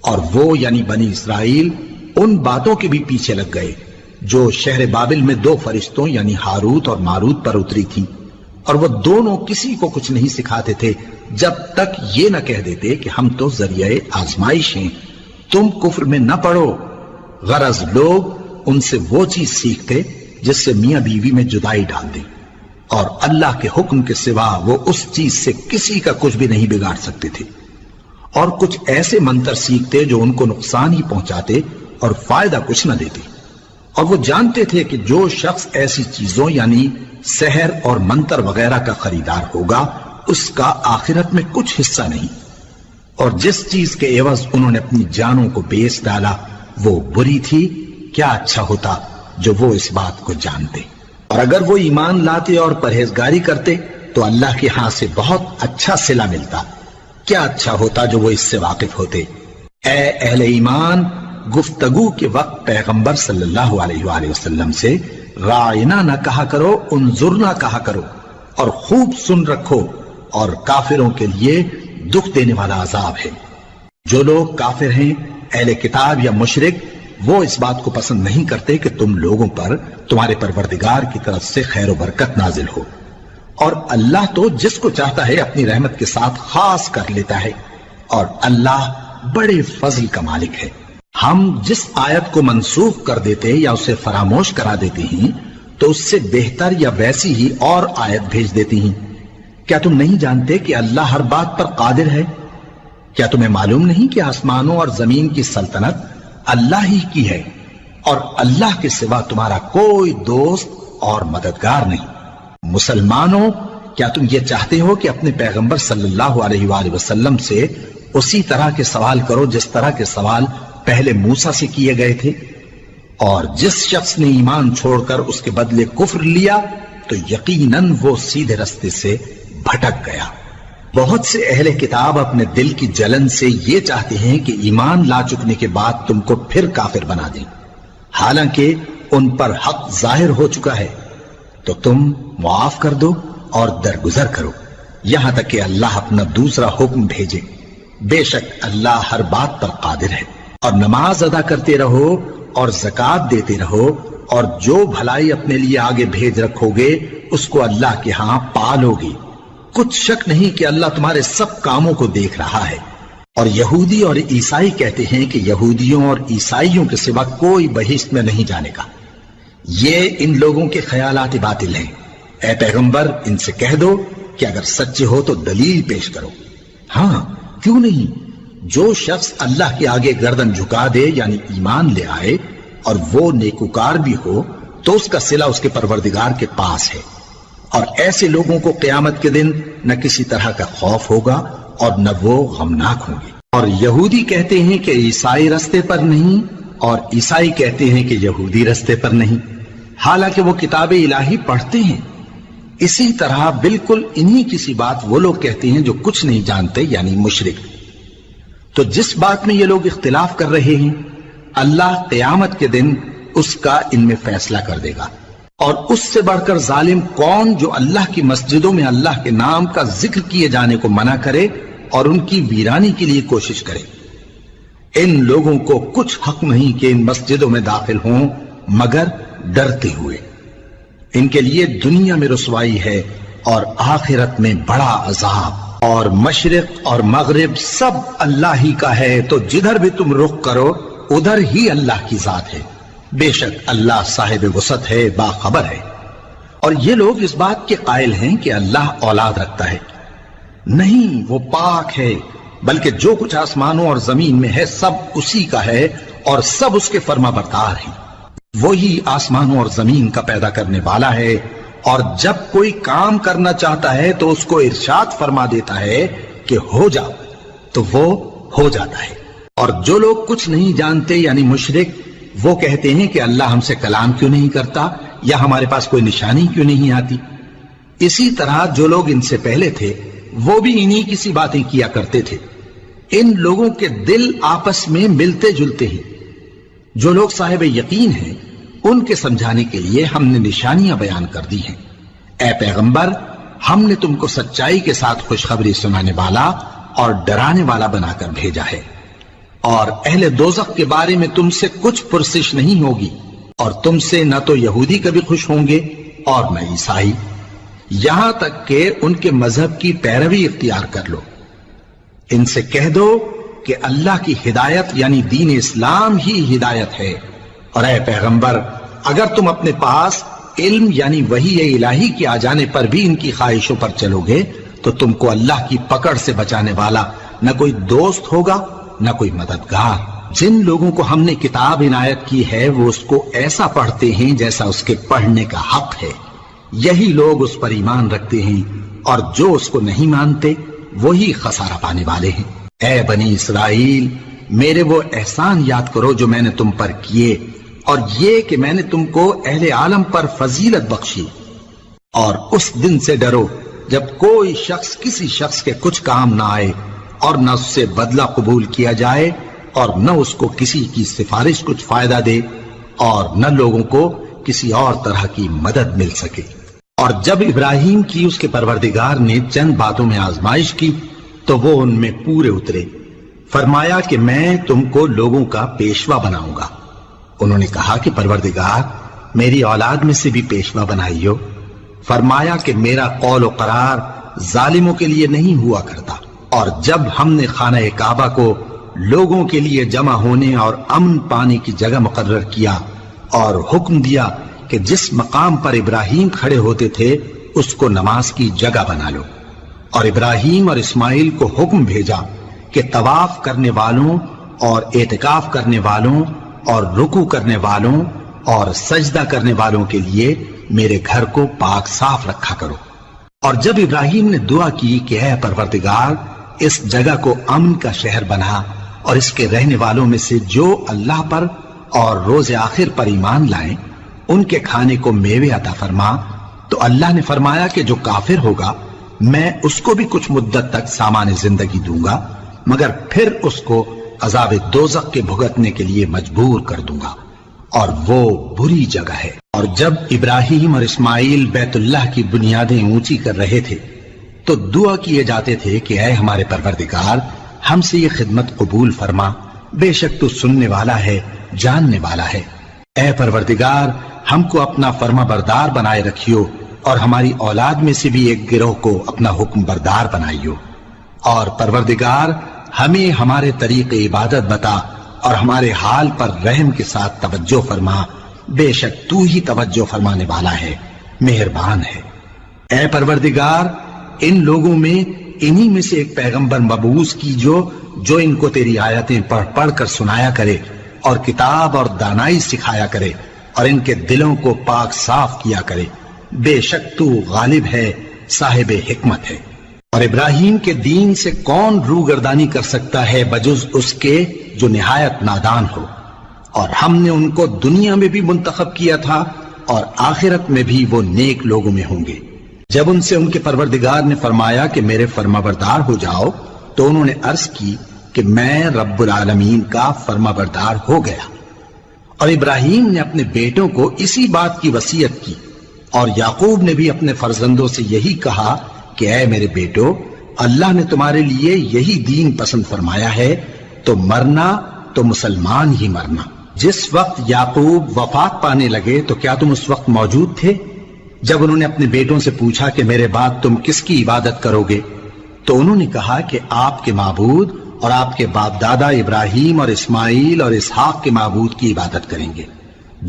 اور وہ یعنی بنی اسرائیل ان باتوں کے بھی پیچھے لگ گئے جو شہر بابل میں 2 فرشتوں یعنی ہاروت اور ماروت پر اتری تھی، اور وہ دونوں کسی کو کچھ نہیں سکھاتے تھے جب تک یہ نہ کہہ دیتے کہ ہم تو ذریعہ آزمائش ہیں، تم کفر میں نہ پڑو۔ غرض لوگ ان سے وہ چیز سیکھتے جس سے میاں بیوی میں جدائی ڈال دیں، اور اللہ کے حکم کے سوا وہ اس چیز سے کسی کا کچھ بھی نہیں بگاڑ سکتے تھے، اور کچھ ایسے منتر سیکھتے جو ان کو نقصان ہی پہنچاتے اور فائدہ کچھ نہ دیتے، اور وہ جانتے تھے کہ جو شخص ایسی چیزوں یعنی سحر اور منتر وغیرہ کا خریدار ہوگا اس کا آخرت میں کچھ حصہ نہیں، اور جس چیز کے عوض انہوں نے اپنی جانوں کو بیچ ڈالا وہ بری تھی۔ کیا اچھا ہوتا جو وہ اس بات کو جانتے، اور اگر وہ ایمان لاتے اور پرہیزگاری کرتے تو اللہ کے ہاں سے بہت اچھا صلہ ملتا۔ کیا اچھا ہوتا جو وہ اس سے واقف ہوتے۔ اے اہل ایمان، گفتگو کے وقت پیغمبر صلی اللہ علیہ وآلہ وسلم سے رائنا نہ کہا کرو، انظرنا کہا کرو، اور خوب سن رکھو، اور کافروں کے لیے دکھ دینے والا عذاب ہے۔ جو لوگ کافر ہیں، اہل کتاب یا مشرک، وہ اس بات کو پسند نہیں کرتے کہ تم لوگوں پر تمہارے پروردگار کی طرف سے خیر و برکت نازل ہو، اور اللہ تو جس کو چاہتا ہے اپنی رحمت کے ساتھ خاص کر لیتا ہے، اور اللہ بڑے فضل کا مالک ہے۔ ہم جس آیت کو منسوخ کر دیتے یا اسے فراموش کرا دیتے ہیں تو اس سے بہتر یا ویسی ہی اور آیت بھیج دیتی ہیں۔ کیا تم نہیں جانتے کہ اللہ ہر بات پر قادر ہے؟ کیا تمہیں معلوم نہیں کہ آسمانوں اور زمین کی سلطنت اللہ ہی کی ہے اور اللہ کے سوا تمہارا کوئی دوست اور مددگار نہیں؟ مسلمانوں، کیا تم یہ چاہتے ہو کہ اپنے پیغمبر صلی اللہ علیہ وآلہ وسلم سے اسی طرح کے سوال کرو جس طرح کے سوال پہلے موسیٰ سے کیے گئے تھے؟ اور جس شخص نے ایمان چھوڑ کر اس کے بدلے کفر لیا تو یقیناً وہ سیدھے رستے سے بھٹک گیا۔ بہت سے اہل کتاب اپنے دل کی جلن سے یہ چاہتے ہیں کہ ایمان لا چکنے کے بعد تم کو پھر کافر بنا دیں، حالانکہ ان پر حق ظاہر ہو چکا ہے۔ تو تم معاف کر دو اور درگزر کرو یہاں تک کہ اللہ اپنا دوسرا حکم بھیجے۔ بے شک اللہ ہر بات پر قادر ہے۔ اور نماز ادا کرتے رہو اور زکوٰۃ دیتے رہو، اور جو بھلائی اپنے لیے آگے بھیج رکھو گے اس کو اللہ کے ہاں پالو گے۔ کچھ شک نہیں کہ اللہ تمہارے سب کاموں کو دیکھ رہا ہے۔ اور یہودی اور عیسائی کہتے ہیں کہ یہودیوں اور عیسائیوں کے سوا کوئی بہشت میں نہیں جانے کا۔ یہ ان لوگوں کے خیالات باطل ہیں۔ اے پیغمبر، ان سے کہہ دو کہ اگر سچے ہو تو دلیل پیش کرو۔ ہاں، کیوں نہیں؟ جو شخص اللہ کے آگے گردن جھکا دے یعنی ایمان لے آئے اور وہ نیکوکار بھی ہو تو اس کا صلہ اس کے پروردگار کے پاس ہے۔ اور ایسے لوگوں کو قیامت کے دن نہ کسی طرح کا خوف ہوگا اور نہ وہ غمناک ہوں گے۔ اور یہودی کہتے ہیں کہ عیسائی رستے پر نہیں، اور عیسائی کہتے ہیں کہ یہودی رستے پر نہیں، حالانکہ وہ کتاب الہی پڑھتے ہیں۔ اسی طرح بالکل انہی کسی بات وہ لوگ کہتے ہیں جو کچھ نہیں جانتے یعنی مشرک۔ تو جس بات میں یہ لوگ اختلاف کر رہے ہیں اللہ قیامت کے دن اس کا ان میں فیصلہ کر دے گا۔ اور اس سے بڑھ کر ظالم کون جو اللہ کی مسجدوں میں اللہ کے نام کا ذکر کیے جانے کو منع کرے اور ان کی ویرانی کے لیے کوشش کرے۔ ان لوگوں کو کچھ حق نہیں کہ ان مسجدوں میں داخل ہوں مگر ڈرتے ہوئے۔ ان کے لیے دنیا میں رسوائی ہے اور آخرت میں بڑا عذاب۔ اور مشرق اور مغرب سب اللہ ہی کا ہے، تو جدھر بھی تم رخ کرو ادھر ہی اللہ کی ذات ہے۔ بے شک اللہ صاحب وسعت ہے، باخبر ہے۔ اور یہ لوگ اس بات کے قائل ہیں کہ اللہ اولاد رکھتا ہے۔ نہیں، وہ پاک ہے، بلکہ جو کچھ آسمانوں اور زمین میں ہے سب اسی کا ہے اور سب اس کے فرما بردار ہیں۔ وہی آسمانوں اور زمین کا پیدا کرنے والا ہے، اور جب کوئی کام کرنا چاہتا ہے تو اس کو ارشاد فرما دیتا ہے کہ ہو جاؤ، تو وہ ہو جاتا ہے۔ اور جو لوگ کچھ نہیں جانتے یعنی مشرک، وہ کہتے ہیں کہ اللہ ہم سے کلام کیوں نہیں کرتا یا ہمارے پاس کوئی نشانی کیوں نہیں آتی۔ اسی طرح جو لوگ ان سے پہلے تھے وہ بھی انہی کسی باتیں کیا کرتے تھے۔ ان لوگوں کے دل آپس میں ملتے جلتے ہیں۔ جو لوگ صاحب یقین ہیں ان کے سمجھانے کے لیے ہم نے نشانیاں بیان کر دی ہیں۔ اے پیغمبر، ہم نے تم کو سچائی کے ساتھ خوشخبری سنانے والا اور ڈرانے والا بنا کر بھیجا ہے۔ اور اہل دوزخ کے بارے میں تم سے کچھ پرسش نہیں ہوگی، اور تم سے نہ تو یہودی کبھی خوش ہوں گے اور نہ عیسائی، یہاں تک کہ ان کے مذہب کی پیروی اختیار کر لو۔ ان سے کہہ دو کہ اللہ کی ہدایت یعنی دین اسلام ہی ہدایت ہے۔ اور اے پیغمبر، اگر تم اپنے پاس علم یعنی وحی الہی کے آ جانے پر بھی ان کی خواہشوں پر چلو گے تو تم کو اللہ کی پکڑ سے بچانے والا نہ کوئی دوست ہوگا نہ کوئی مددگار۔ جن لوگوں کو ہم نے کتاب عنایت کی ہے وہ اس کو ایسا پڑھتے ہیں جیسا اس کے پڑھنے کا حق ہے، یہی لوگ اس پر ایمان رکھتے ہیں، اور جو اس کو نہیں مانتے وہی خسارہ پانے والے ہیں۔ اے بنی اسرائیل، میرے وہ احسان یاد کرو جو میں نے تم پر کیے، اور یہ کہ میں نے تم کو اہل عالم پر فضیلت بخشی۔ اور اس دن سے ڈرو جب کوئی شخص کسی شخص کے کچھ کام نہ آئے اور نہ اس سے بدلہ قبول کیا جائے اور نہ اس کو کسی کی سفارش کچھ فائدہ دے اور نہ لوگوں کو کسی اور طرح کی مدد مل سکے۔ اور جب ابراہیم کی اس کے پروردگار نے چند باتوں میں آزمائش کی تو وہ ان میں پورے اترے۔ فرمایا کہ میں تم کو لوگوں کا پیشوا بناؤں گا۔ انہوں نے کہا کہ پروردگار، میری اولاد میں سے بھی پیشوا بنائیو۔ فرمایا کہ میرا قول و قرار ظالموں کے لیے نہیں ہوا کرتا۔ اور جب ہم نے خانہ کعبہ کو لوگوں کے لیے جمع ہونے اور امن پانے کی جگہ مقرر کیا اور حکم دیا کہ جس مقام پر ابراہیم کھڑے ہوتے تھے اس کو نماز کی جگہ بنا لو، اور ابراہیم اور اسماعیل کو حکم بھیجا کہ طواف کرنے والوں اور اعتکاف کرنے والوں اور رکوع کرنے والوں اور سجدہ کرنے والوں کے لیے میرے گھر کو پاک صاف رکھا کرو۔ اور جب ابراہیم نے دعا کی کہ اے پروردگار اس جگہ کو امن کا شہر بنا اور اس کے رہنے والوں میں سے جو اللہ پر اور روز آخر پر ایمان لائیں ان کے کھانے کو میوے عطا فرما، تو اللہ نے فرمایا کہ جو کافر ہوگا میں اس کو بھی کچھ مدت تک سامان زندگی دوں گا، مگر پھر اس کو عذاب دوزخ کے بھگتنے کے لیے مجبور کر دوں گا، اور وہ بری جگہ ہے۔ اور جب ابراہیم اور اسماعیل بیت اللہ کی بنیادیں اونچی کر رہے تھے تو دعا کیے جاتے تھے کہ اے ہمارے پروردگار ہم سے یہ خدمت قبول فرما، بے شک تو سننے والا ہے، جاننے والا ہے۔ اے پروردگار ہم کو اپنا فرما بردار بنائے رکھیو، اور ہماری اولاد میں سے بھی ایک گروہ کو اپنا حکم بردار بنائیو، اور پروردگار ہمیں ہمارے طریق عبادت بتا اور ہمارے حال پر رحم کے ساتھ توجہ فرما، بے شک تو ہی توجہ فرمانے والا ہے، مہربان ہے۔ اے پروردگار ان لوگوں میں انہی میں سے ایک پیغمبر مبعوث کی جو ان کو تیری آیتیں پڑھ پڑھ کر سنایا کرے اور کتاب اور دانائی سکھایا کرے اور ان کے دلوں کو پاک صاف کیا کرے، بے شک تو غالب ہے، صاحب حکمت ہے۔ اور ابراہیم کے دین سے کون روگردانی کر سکتا ہے بجز اس کے جو نہایت نادان ہو، اور ہم نے ان کو دنیا میں بھی منتخب کیا تھا اور آخرت میں بھی وہ نیک لوگوں میں ہوں گے۔ جب ان سے ان کے پروردگار نے فرمایا کہ میرے فرمانبردار ہو جاؤ تو انہوں نے عرض کی کہ میں رب العالمین کا فرمانبردار ہو گیا۔ اور ابراہیم نے اپنے بیٹوں کو اسی بات کی وصیت کی، اور یعقوب نے بھی اپنے فرزندوں سے یہی کہا کہ اے میرے بیٹو، اللہ نے تمہارے لیے یہی دین پسند فرمایا ہے، تو مرنا تو مسلمان ہی مرنا۔ جس وقت یعقوب وفات پانے لگے تو کیا تم اس وقت موجود تھے؟ جب انہوں نے اپنے بیٹوں سے پوچھا کہ میرے بعد تم کس کی عبادت کرو گے، تو انہوں نے کہا کہ آپ کے معبود اور آپ کے باپ دادا ابراہیم اور اسماعیل اور اسحاق کے معبود کی عبادت کریں گے،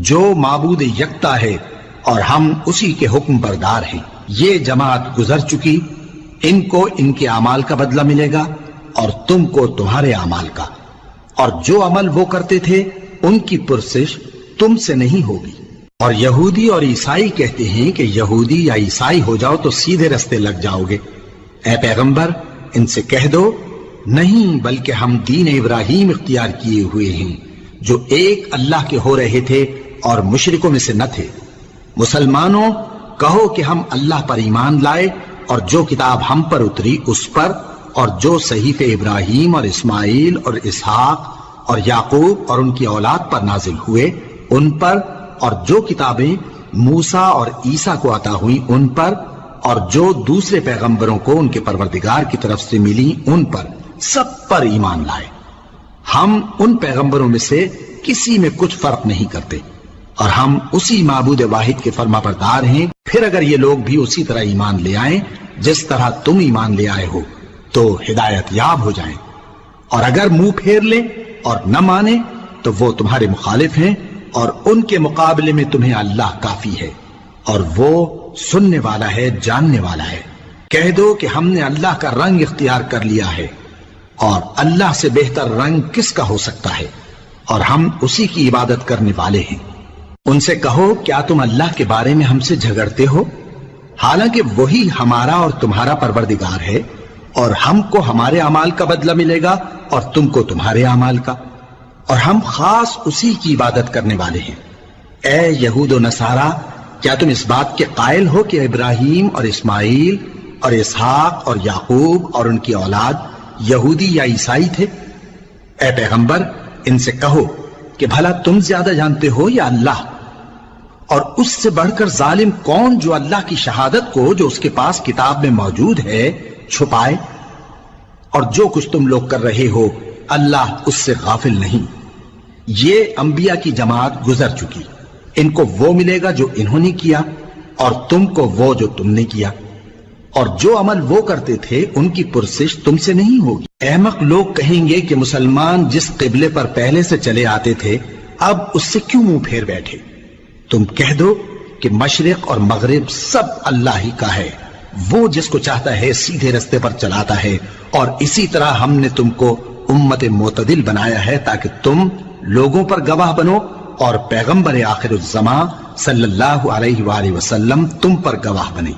جو معبود یکتا ہے اور ہم اسی کے حکم بردار ہیں۔ یہ جماعت گزر چکی، ان کو ان کے اعمال کا بدلہ ملے گا اور تم کو تمہارے اعمال کا، اور جو عمل وہ کرتے تھے ان کی پرسش تم سے نہیں ہوگی۔ اور یہودی اور عیسائی کہتے ہیں کہ یہودی یا عیسائی ہو جاؤ تو سیدھے رستے لگ جاؤ گے۔ اے پیغمبر ان سے کہہ دو نہیں، بلکہ ہم دین ابراہیم اختیار کیے ہوئے ہیں جو ایک اللہ کے ہو رہے تھے اور مشرکوں میں سے نہ تھے۔ مسلمانوں کہو کہ ہم اللہ پر ایمان لائے اور جو کتاب ہم پر اتری اس پر، اور جو صحیفے ابراہیم اور اسماعیل اور اسحاق اور یعقوب اور ان کی اولاد پر نازل ہوئے ان پر، اور جو کتابیں موسیٰ اور عیسیٰ کو عطا ہوئیں ان پر، اور جو دوسرے پیغمبروں کو ان کے پروردگار کی طرف سے ملی ان پر، سب پر ایمان لائے۔ ہم ان پیغمبروں میں سے کسی میں کچھ فرق نہیں کرتے، اور ہم اسی معبود واحد کے فرمانبردار ہیں۔ پھر اگر یہ لوگ بھی اسی طرح ایمان لے آئیں جس طرح تم ایمان لے آئے ہو تو ہدایت یاب ہو جائیں، اور اگر منہ پھیر لیں اور نہ مانے تو وہ تمہارے مخالف ہیں، اور ان کے مقابلے میں تمہیں اللہ کافی ہے، اور وہ سننے والا ہے، جاننے والا ہے۔ کہہ دو کہ ہم نے اللہ کا رنگ اختیار کر لیا ہے، اور اللہ سے بہتر رنگ کس کا ہو سکتا ہے، اور ہم اسی کی عبادت کرنے والے ہیں۔ ان سے کہو کیا تم اللہ کے بارے میں ہم سے جھگڑتے ہو، حالانکہ وہی ہمارا اور تمہارا پروردگار ہے، اور ہم کو ہمارے اعمال کا بدلہ ملے گا اور تم کو تمہارے اعمال کا، اور ہم خاص اسی کی عبادت کرنے والے ہیں۔ اے یہود و نصارا، کیا تم اس بات کے قائل ہو کہ ابراہیم اور اسماعیل اور اسحاق اور یعقوب اور ان کی اولاد یہودی یا عیسائی تھے؟ اے پیغمبر ان سے کہو کہ بھلا تم زیادہ جانتے ہو یا اللہ؟ اور اس سے بڑھ کر ظالم کون جو اللہ کی شہادت کو جو اس کے پاس کتاب میں موجود ہے چھپائے؟ اور جو کچھ تم لوگ کر رہے ہو اللہ اس سے غافل نہیں۔ یہ انبیاء کی جماعت گزر چکی، ان کو وہ ملے گا جو انہوں نے کیا، اور تم کو وہ جو تم نے کیا، اور جو عمل وہ کرتے تھے ان کی پرسش تم سے نہیں ہوگی۔ احمق لوگ کہیں گے کہ مسلمان جس قبلے پر پہلے سے چلے آتے تھے اب اس سے کیوں منہ پھیر بیٹھے؟ تم کہہ دو کہ مشرق اور مغرب سب اللہ ہی کا ہے، وہ جس کو چاہتا ہے سیدھے رستے پر چلاتا ہے، اور اسی طرح ہم نے تم کو امت معتدل بنایا ہے تاکہ تم لوگوں پر گواہ بنو اور پیغمبر آخر الزمان صلی اللہ علیہ وآلہ وسلم تم پر گواہ بنے۔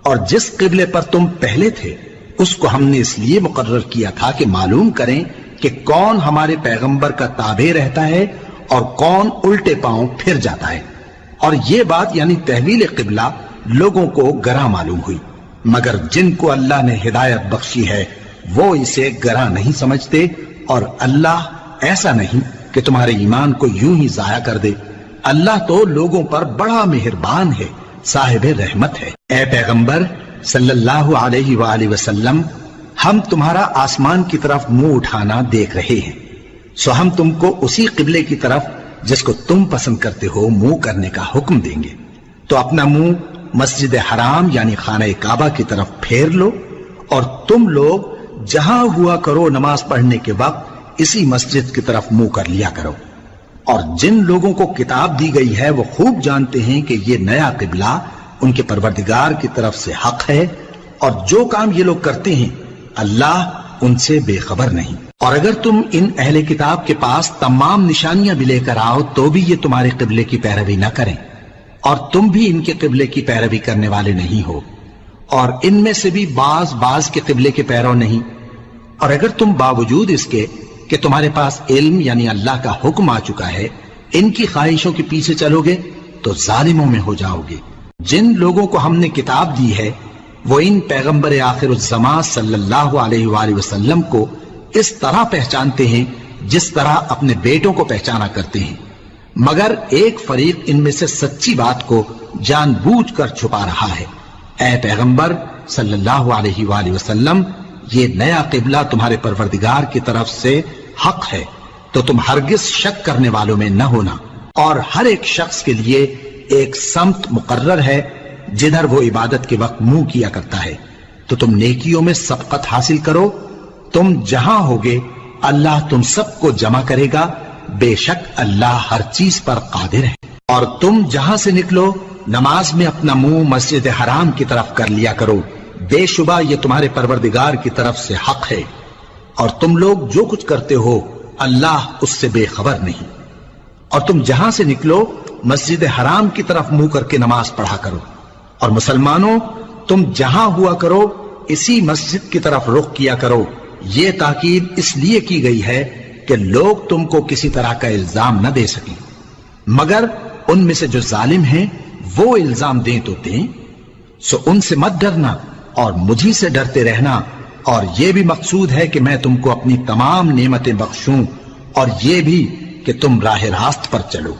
اور جس قبلے پر تم پہلے تھے اس کو ہم نے اس لیے مقرر کیا تھا کہ معلوم کریں کہ کون ہمارے پیغمبر کا تابع رہتا ہے اور کون الٹے پاؤں پھر جاتا ہے۔ اور یہ بات یعنی تحویل قبلہ لوگوں کو گراں معلوم ہوئی، مگر جن کو اللہ نے ہدایت بخشی ہے وہ اسے گراں نہیں سمجھتے، اور اللہ ایسا نہیں کہ تمہارے ایمان کو یوں ہی ضائع کر دے۔ اللہ تو لوگوں پر بڑا مہربان ہے، صاحب رحمت ہے۔ اے پیغمبر صلی اللہ علیہ وآلہ وسلم، ہم تمہارا آسمان کی طرف منہ اٹھانا دیکھ رہے ہیں، سو ہم تم کو اسی قبلے کی طرف جس کو تم پسند کرتے ہو منہ کرنے کا حکم دیں گے۔ تو اپنا منہ مسجد حرام یعنی خانہ کعبہ کی طرف پھیر لو، اور تم لوگ جہاں ہوا کرو نماز پڑھنے کے وقت اسی مسجد کی طرف منہ کر لیا کرو۔ اور جن لوگوں کو کتاب دی گئی ہے وہ خوب جانتے ہیں کہ یہ نیا قبلہ ان کے پروردگار کی طرف سے حق ہے، اور جو کام یہ لوگ کرتے ہیں اللہ ان سے بے خبر نہیں۔ اور اگر تم ان اہل کتاب کے پاس تمام نشانیاں بھی لے کر آؤ تو بھی یہ تمہارے قبلے کی پیروی نہ کریں، اور تم بھی ان کے قبلے کی پیروی کرنے والے نہیں ہو، اور ان میں سے بھی بعض کے قبلے کے پیرو نہیں۔ اور اگر تم باوجود اس کے کہ تمہارے پاس علم یعنی اللہ کا حکم آ چکا ہے ان کی خواہشوں کے پیچھے چلو گے تو ظالموں میں ہو جاؤ گے۔ جن لوگوں کو ہم نے کتاب دی ہے وہ ان پیغمبر آخر الزمان صلی اللہ علیہ وآلہ وسلم کو اس طرح پہچانتے ہیں جس طرح اپنے بیٹوں کو پہچانا کرتے ہیں، مگر ایک فریق ان میں سے سچی بات کو جان بوجھ کر چھپا رہا ہے۔ اے پیغمبر صلی اللہ علیہ وآلہ وسلم، یہ نیا قبلہ تمہارے پروردگار کی طرف سے حق ہے، تو تم ہرگز شک کرنے والوں میں نہ ہونا۔ اور ہر ایک شخص کے لیے ایک سمت مقرر ہے جدھر وہ عبادت کے وقت منہ کیا کرتا ہے، تو تم نیکیوں میں سبقت حاصل کرو۔ تم جہاں ہوگے اللہ تم سب کو جمع کرے گا، بے شک اللہ ہر چیز پر قادر ہے۔ اور تم جہاں سے نکلو نماز میں اپنا منہ مسجد حرام کی طرف کر لیا کرو، بے شبہ یہ تمہارے پروردگار کی طرف سے حق ہے، اور تم لوگ جو کچھ کرتے ہو اللہ اس سے بے خبر نہیں۔ اور تم جہاں سے نکلو مسجد حرام کی طرف منہ کر کے نماز پڑھا کرو، اور مسلمانوں تم جہاں ہوا کرو اسی مسجد کی طرف رخ کیا کرو۔ یہ تاکید اس لیے کی گئی ہے کہ لوگ تم کو کسی طرح کا الزام نہ دے سکیں، مگر ان میں سے جو ظالم ہیں وہ الزام دیں تو دیں، سو ان سے مت ڈرنا اور مجھی سے ڈرتے رہنا۔ اور یہ بھی مقصود ہے کہ میں تم کو اپنی تمام نعمتیں بخشوں، اور یہ بھی کہ تم راہ راست پر چلو۔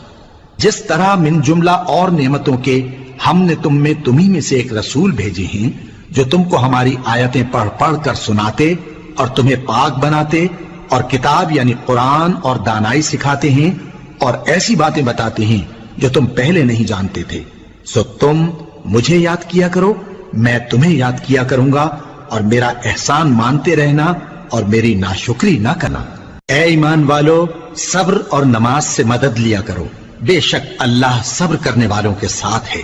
جس طرح من جملہ اور نعمتوں کے ہم نے تمہیں میں سے ایک رسول بھیجے ہیں جو تم کو ہماری آیتیں پڑھ پڑھ کر سناتے اور تمہیں پاک بناتے، اور کتاب یعنی قرآن اور دانائی سکھاتے ہیں، اور ایسی باتیں بتاتے ہیں جو تم پہلے نہیں جانتے تھے۔ سو تم مجھے یاد کیا کرو، میں تمہیں یاد کیا کروں گا، اور میرا احسان مانتے رہنا اور میری ناشکری نہ کرنا۔ اے ایمان والو، صبر اور نماز سے مدد لیا کرو، بے شک اللہ صبر کرنے والوں کے ساتھ ہے۔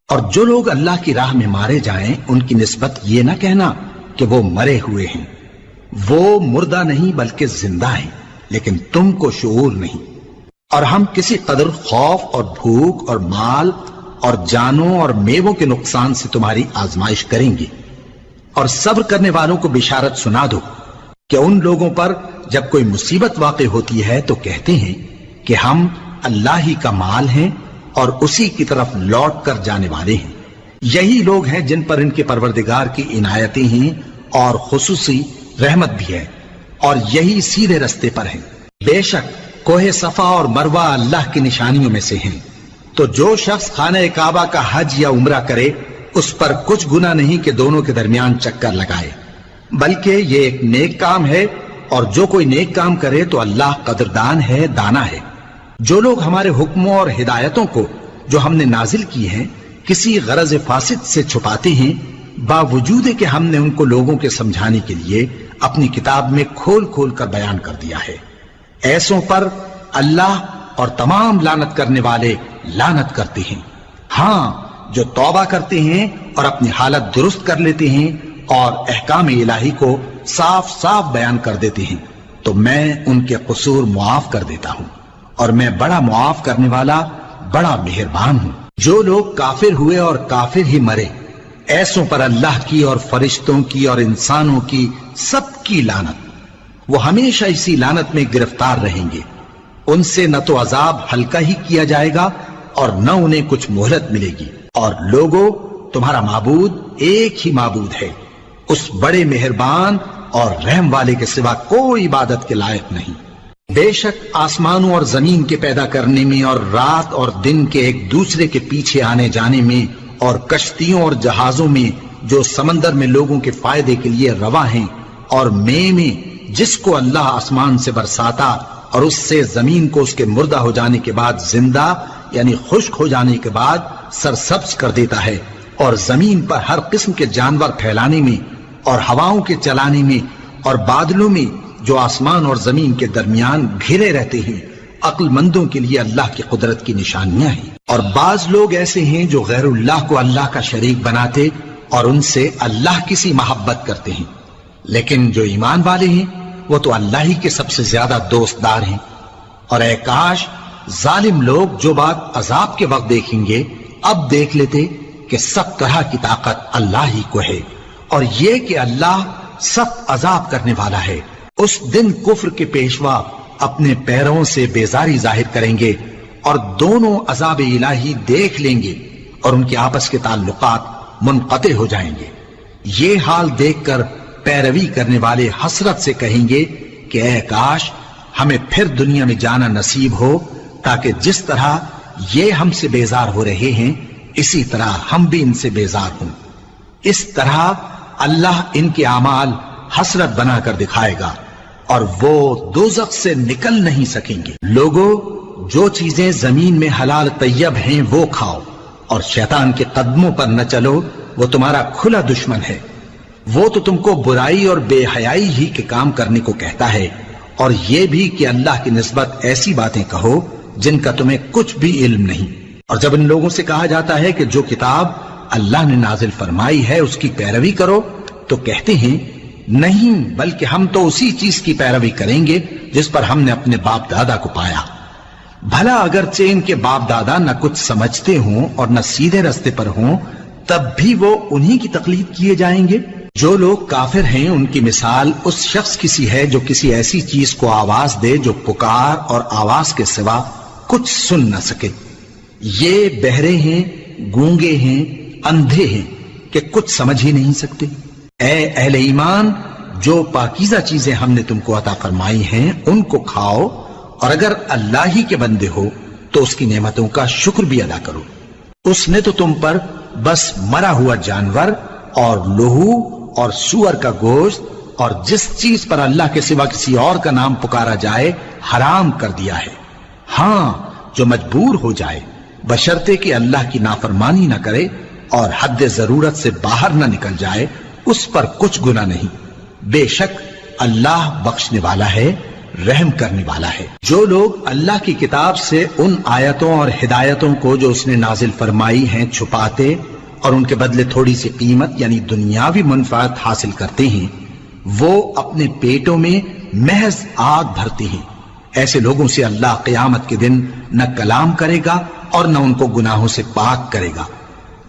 اور جو لوگ اللہ کی راہ میں مارے جائیں ان کی نسبت یہ نہ کہنا کہ وہ مرے ہوئے ہیں، وہ مردہ نہیں بلکہ زندہ ہیں، لیکن تم کو شعور نہیں۔ اور ہم کسی قدر خوف اور بھوک اور مال اور جانوں اور میووں کے نقصان سے تمہاری آزمائش کریں گے، اور صبر کرنے والوں کو بشارت سنا دو کہ ان لوگوں پر جب کوئی مصیبت واقع ہوتی ہے تو کہتے ہیں کہ ہم اللہ ہی کا مال ہیں اور اسی کی طرف لوٹ کر جانے والے ہیں۔ یہی لوگ ہیں جن پر ان کے پروردگار کی عنایتیں ہیں اور خصوصی رحمت بھی ہے، اور یہی سیدھے رستے پر ہیں۔ بے شک کوہ صفا اور مروہ اللہ کی نشانیوں میں سے ہیں، تو جو شخص خانہ کعبہ کا حج یا عمرہ کرے اس پر کچھ گناہ نہیں کہ دونوں کے درمیان چکر لگائے، بلکہ یہ ایک نیک کام ہے، اور جو کوئی نیک کام کرے تو اللہ قدردان ہے، دانا ہے۔ جو لوگ ہمارے حکموں اور ہدایتوں کو جو ہم نے نازل کی ہیں کسی غرض فاسد سے چھپاتے ہیں، باوجود کہ ہم نے ان کو لوگوں کے سمجھانے کے لیے اپنی کتاب میں کھول کھول کر بیان کر دیا ہے۔ ایسوں پر اللہ اور تمام لعنت کرنے والے لعنت کرتے ہیں۔ ہاں، جو توبہ کرتے ہیں اور اپنی حالت درست کر لیتے ہیں اور احکام الہی کو صاف صاف بیان کر دیتے ہیں تو میں ان کے قصور معاف کر دیتا ہوں، اور میں بڑا معاف کرنے والا، بڑا مہربان ہوں۔ جو لوگ کافر ہوئے اور کافر ہی مرے، ایسوں پر اللہ کی اور فرشتوں کی اور انسانوں کی سب کی لعنت، وہ ہمیشہ اسی لعنت میں گرفتار رہیں گے۔ ان سے نہ تو عذاب ہلکا ہی کیا جائے گا اور نہ انہیں کچھ مہلت ملے گی۔ اور لوگوں، تمہارا معبود ایک ہی معبود ہے، اس بڑے مہربان اور رحم والے کے سوا کوئی عبادت کے لائق نہیں۔ بے شک آسمانوں اور زمین کے پیدا کرنے میں اور رات اور دن کے ایک دوسرے کے پیچھے آنے جانے میں اور کشتیوں اور جہازوں میں جو سمندر میں لوگوں کے فائدے کے لیے رواں ہیں، اور میں جس کو اللہ آسمان سے برساتا اور اس سے زمین کو اس کے مردہ ہو جانے کے بعد زندہ یعنی خشک ہو جانے کے بعد سرسبز کر دیتا ہے، اور زمین پر ہر قسم کے جانور پھیلانے میں اور ہواؤں کے چلانے میں اور بادلوں میں جو آسمان اور زمین کے درمیان گھرے رہتے ہیں، عقل مندوں کے لیے اللہ کی قدرت کی نشانیاں ہیں۔ اور بعض لوگ ایسے ہیں جو غیر اللہ کو اللہ کا شریک بناتے اور ان سے اللہ کی سی محبت کرتے ہیں، لیکن جو ایمان والے ہیں وہ تو اللہ ہی کے سب سے زیادہ دوست دار ہیں۔ اور اے کاش ظالم لوگ جو بات عذاب کے وقت دیکھیں گے اب دیکھ لیتے کہ سب طرح کی طاقت اللہ ہی کو ہے، اور یہ کہ اللہ سخت عذاب کرنے والا ہے۔ اس دن کفر کے پیشوا اپنے پیروں سے بیزاری ظاہر کریں گے اور دونوں عذاب الہی دیکھ لیں گے اور ان کے آپس کے تعلقات منقطع ہو جائیں گے۔ یہ حال دیکھ کر پیروی کرنے والے حسرت سے کہیں گے کہ اے کاش ہمیں پھر دنیا میں جانا نصیب ہو، تاکہ جس طرح یہ ہم سے بیزار ہو رہے ہیں اسی طرح ہم بھی ان سے بیزار ہوں۔ اس طرح اللہ ان کے اعمال حسرت بنا کر دکھائے گا اور وہ دوزخ سے نکل نہیں سکیں گے۔ لوگوں، جو چیزیں زمین میں حلال طیب ہیں وہ کھاؤ، اور شیطان کے قدموں پر نہ چلو، وہ تمہارا کھلا دشمن ہے۔ وہ تو تم کو برائی اور بے حیائی ہی کے کام کرنے کو کہتا ہے، اور یہ بھی کہ اللہ کی نسبت ایسی باتیں کہو جن کا تمہیں کچھ بھی علم نہیں۔ اور جب ان لوگوں سے کہا جاتا ہے کہ جو کتاب اللہ نے نازل فرمائی ہے اس کی پیروی کرو، تو کہتے ہیں نہیں، بلکہ ہم تو اسی چیز کی پیروی کریں گے جس پر ہم نے اپنے باپ دادا کو پایا۔ بھلا اگرچہ ان کے باپ دادا نہ کچھ سمجھتے ہوں اور نہ سیدھے رستے پر ہوں، تب بھی وہ انہی کی تقلید کیے جائیں گے۔ جو لوگ کافر ہیں ان کی مثال اس شخص کی سی ہے جو کسی ایسی چیز کو آواز دے جو پکار اور آواز کے سوا کچھ سن نہ سکے۔ یہ بہرے ہیں، گونگے ہیں، اندھے ہیں کہ کچھ سمجھ ہی نہیں سکتے۔ اے اہل ایمان، جو پاکیزہ چیزیں ہم نے تم کو عطا فرمائی ہیں ان کو کھاؤ، اور اگر اللہ ہی کے بندے ہو تو اس کی نعمتوں کا شکر بھی ادا کرو۔ اس نے تو تم پر بس مرا ہوا جانور اور لہو اور سور کا گوشت اور جس چیز پر اللہ کے سوا کسی اور کا نام پکارا جائے حرام کر دیا ہے۔ ہاں، جو مجبور ہو جائے بشرطے کہ اللہ کی نافرمانی نہ کرے اور حد ضرورت سے باہر نہ نکل جائے، اس پر کچھ گناہ نہیں۔ بے شک اللہ بخشنے والا ہے، رحم کرنے والا ہے۔ جو لوگ اللہ کی کتاب سے ان آیتوں اور ہدایتوں کو جو اس نے نازل فرمائی ہیں چھپاتے اور ان کے بدلے تھوڑی سی قیمت یعنی دنیاوی منفعت حاصل کرتے ہیں، وہ اپنے پیٹوں میں محض آگ بھرتے ہیں۔ ایسے لوگوں سے اللہ قیامت کے دن نہ کلام کرے گا اور نہ ان کو گناہوں سے پاک کرے گا،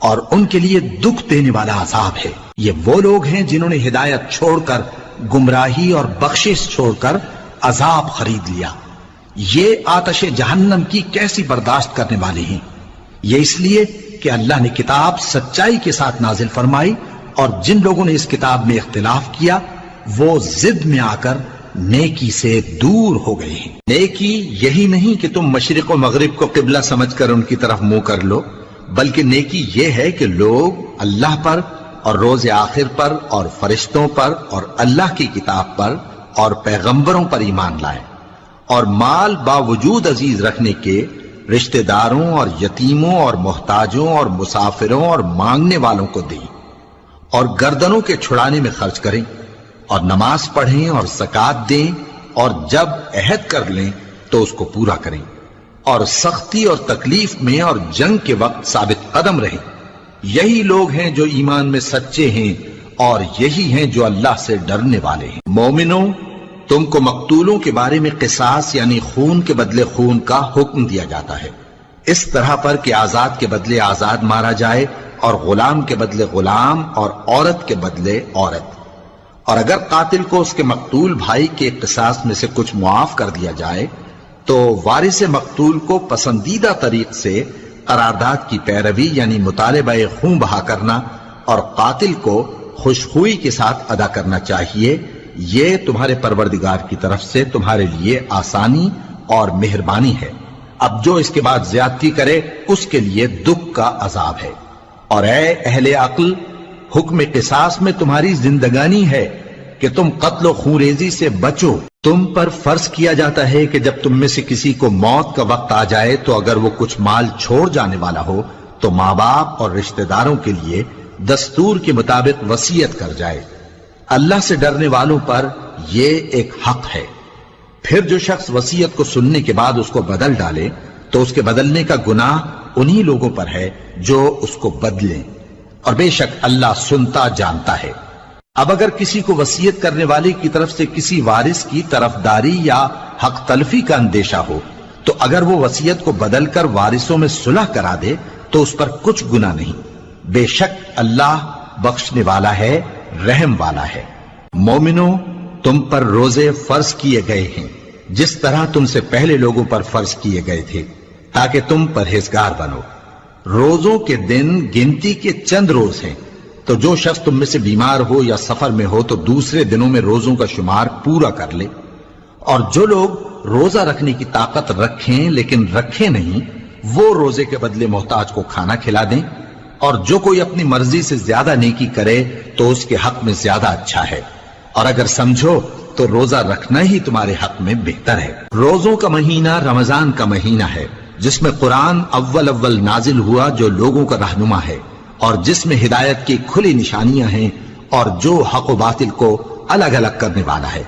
اور ان کے لیے دکھ دینے والا عذاب ہے۔ یہ وہ لوگ ہیں جنہوں نے ہدایت چھوڑ کر گمراہی اور بخشش چھوڑ کر عذاب خرید لیا۔ یہ آتش جہنم کی کیسی برداشت کرنے والے ہیں۔ یہ اس لیے کہ اللہ نے کتاب سچائی کے ساتھ نازل فرمائی، اور جن لوگوں نے اس کتاب میں اختلاف کیا وہ ضد میں آ کر نیکی سے دور ہو گئے ہیں۔ نیکی یہی نہیں کہ تم مشرق و مغرب کو قبلہ سمجھ کر ان کی طرف منہ کر لو، بلکہ نیکی یہ ہے کہ لوگ اللہ پر اور روز آخر پر اور فرشتوں پر اور اللہ کی کتاب پر اور پیغمبروں پر ایمان لائیں، اور مال باوجود عزیز رکھنے کے رشتہ داروں اور یتیموں اور محتاجوں اور مسافروں اور مانگنے والوں کو دیں، اور گردنوں کے چھڑانے میں خرچ کریں، اور نماز پڑھیں اور زکات دیں، اور جب عہد کر لیں تو اس کو پورا کریں، اور سختی اور تکلیف میں اور جنگ کے وقت ثابت قدم رہیں۔ یہی لوگ ہیں جو ایمان میں سچے ہیں، اور یہی ہیں جو اللہ سے ڈرنے والے ہیں۔ مومنوں، تم کو مقتولوں کے بارے میں قصاص یعنی خون کے بدلے خون کا حکم دیا جاتا ہے، اس طرح پر کہ آزاد کے بدلے آزاد مارا جائے، اور غلام کے بدلے غلام، اور عورت کے بدلے عورت۔ اور اگر قاتل کو اس کے مقتول بھائی کے قصاص میں سے کچھ معاف کر دیا جائے تو وارث مقتول کو پسندیدہ طریق سے قرارداد کی پیروی یعنی مطالبہ خون بہا کرنا اور قاتل کو خوشخوئی کے ساتھ ادا کرنا چاہیے۔ یہ تمہارے پروردگار کی طرف سے تمہارے لیے آسانی اور مہربانی ہے۔ اب جو اس کے بعد زیادتی کرے اس کے لیے دکھ کا عذاب ہے۔ اور اے اہل عقل، حکم قصاص میں تمہاری زندگانی ہے کہ تم قتل و خونریزی سے بچو۔ تم پر فرض کیا جاتا ہے کہ جب تم میں سے کسی کو موت کا وقت آ جائے تو اگر وہ کچھ مال چھوڑ جانے والا ہو تو ماں باپ اور رشتہ داروں کے لیے دستور کے مطابق وصیت کر جائے۔ اللہ سے ڈرنے والوں پر یہ ایک حق ہے۔ پھر جو شخص وصیت کو سننے کے بعد اس کو بدل ڈالے تو اس کے بدلنے کا گناہ انہی لوگوں پر ہے جو اس کو بدلیں، اور بے شک اللہ سنتا جانتا ہے۔ اب اگر کسی کو وصیت کرنے والے کی طرف سے کسی وارث کی طرفداری یا حق تلفی کا اندیشہ ہو تو اگر وہ وصیت کو بدل کر وارثوں میں صلح کرا دے تو اس پر کچھ گناہ نہیں، بے شک اللہ بخشنے والا ہے، رحم والا ہے۔ مومنوں، تم پر روزے فرض کیے گئے ہیں جس طرح تم سے پہلے لوگوں پر فرض کیے گئے تھے تاکہ تم پرہیزگار بنو۔ روزوں کے دن گنتی کے چند روز ہیں، تو جو شخص تم میں سے بیمار ہو یا سفر میں ہو تو دوسرے دنوں میں روزوں کا شمار پورا کر لے۔ اور جو لوگ روزہ رکھنے کی طاقت رکھیں لیکن رکھیں نہیں، وہ روزے کے بدلے محتاج کو کھانا کھلا دیں۔ اور جو کوئی اپنی مرضی سے زیادہ نیکی کرے تو اس کے حق میں زیادہ اچھا ہے، اور اگر سمجھو تو روزہ رکھنا ہی تمہارے حق میں بہتر ہے۔ روزوں کا مہینہ رمضان کا مہینہ ہے جس میں قرآن اول نازل ہوا جو لوگوں کا رہنما ہے اور جس میں ہدایت کی کھلی نشانیاں ہیں اور جو حق و باطل کو الگ الگ کرنے والا ہے۔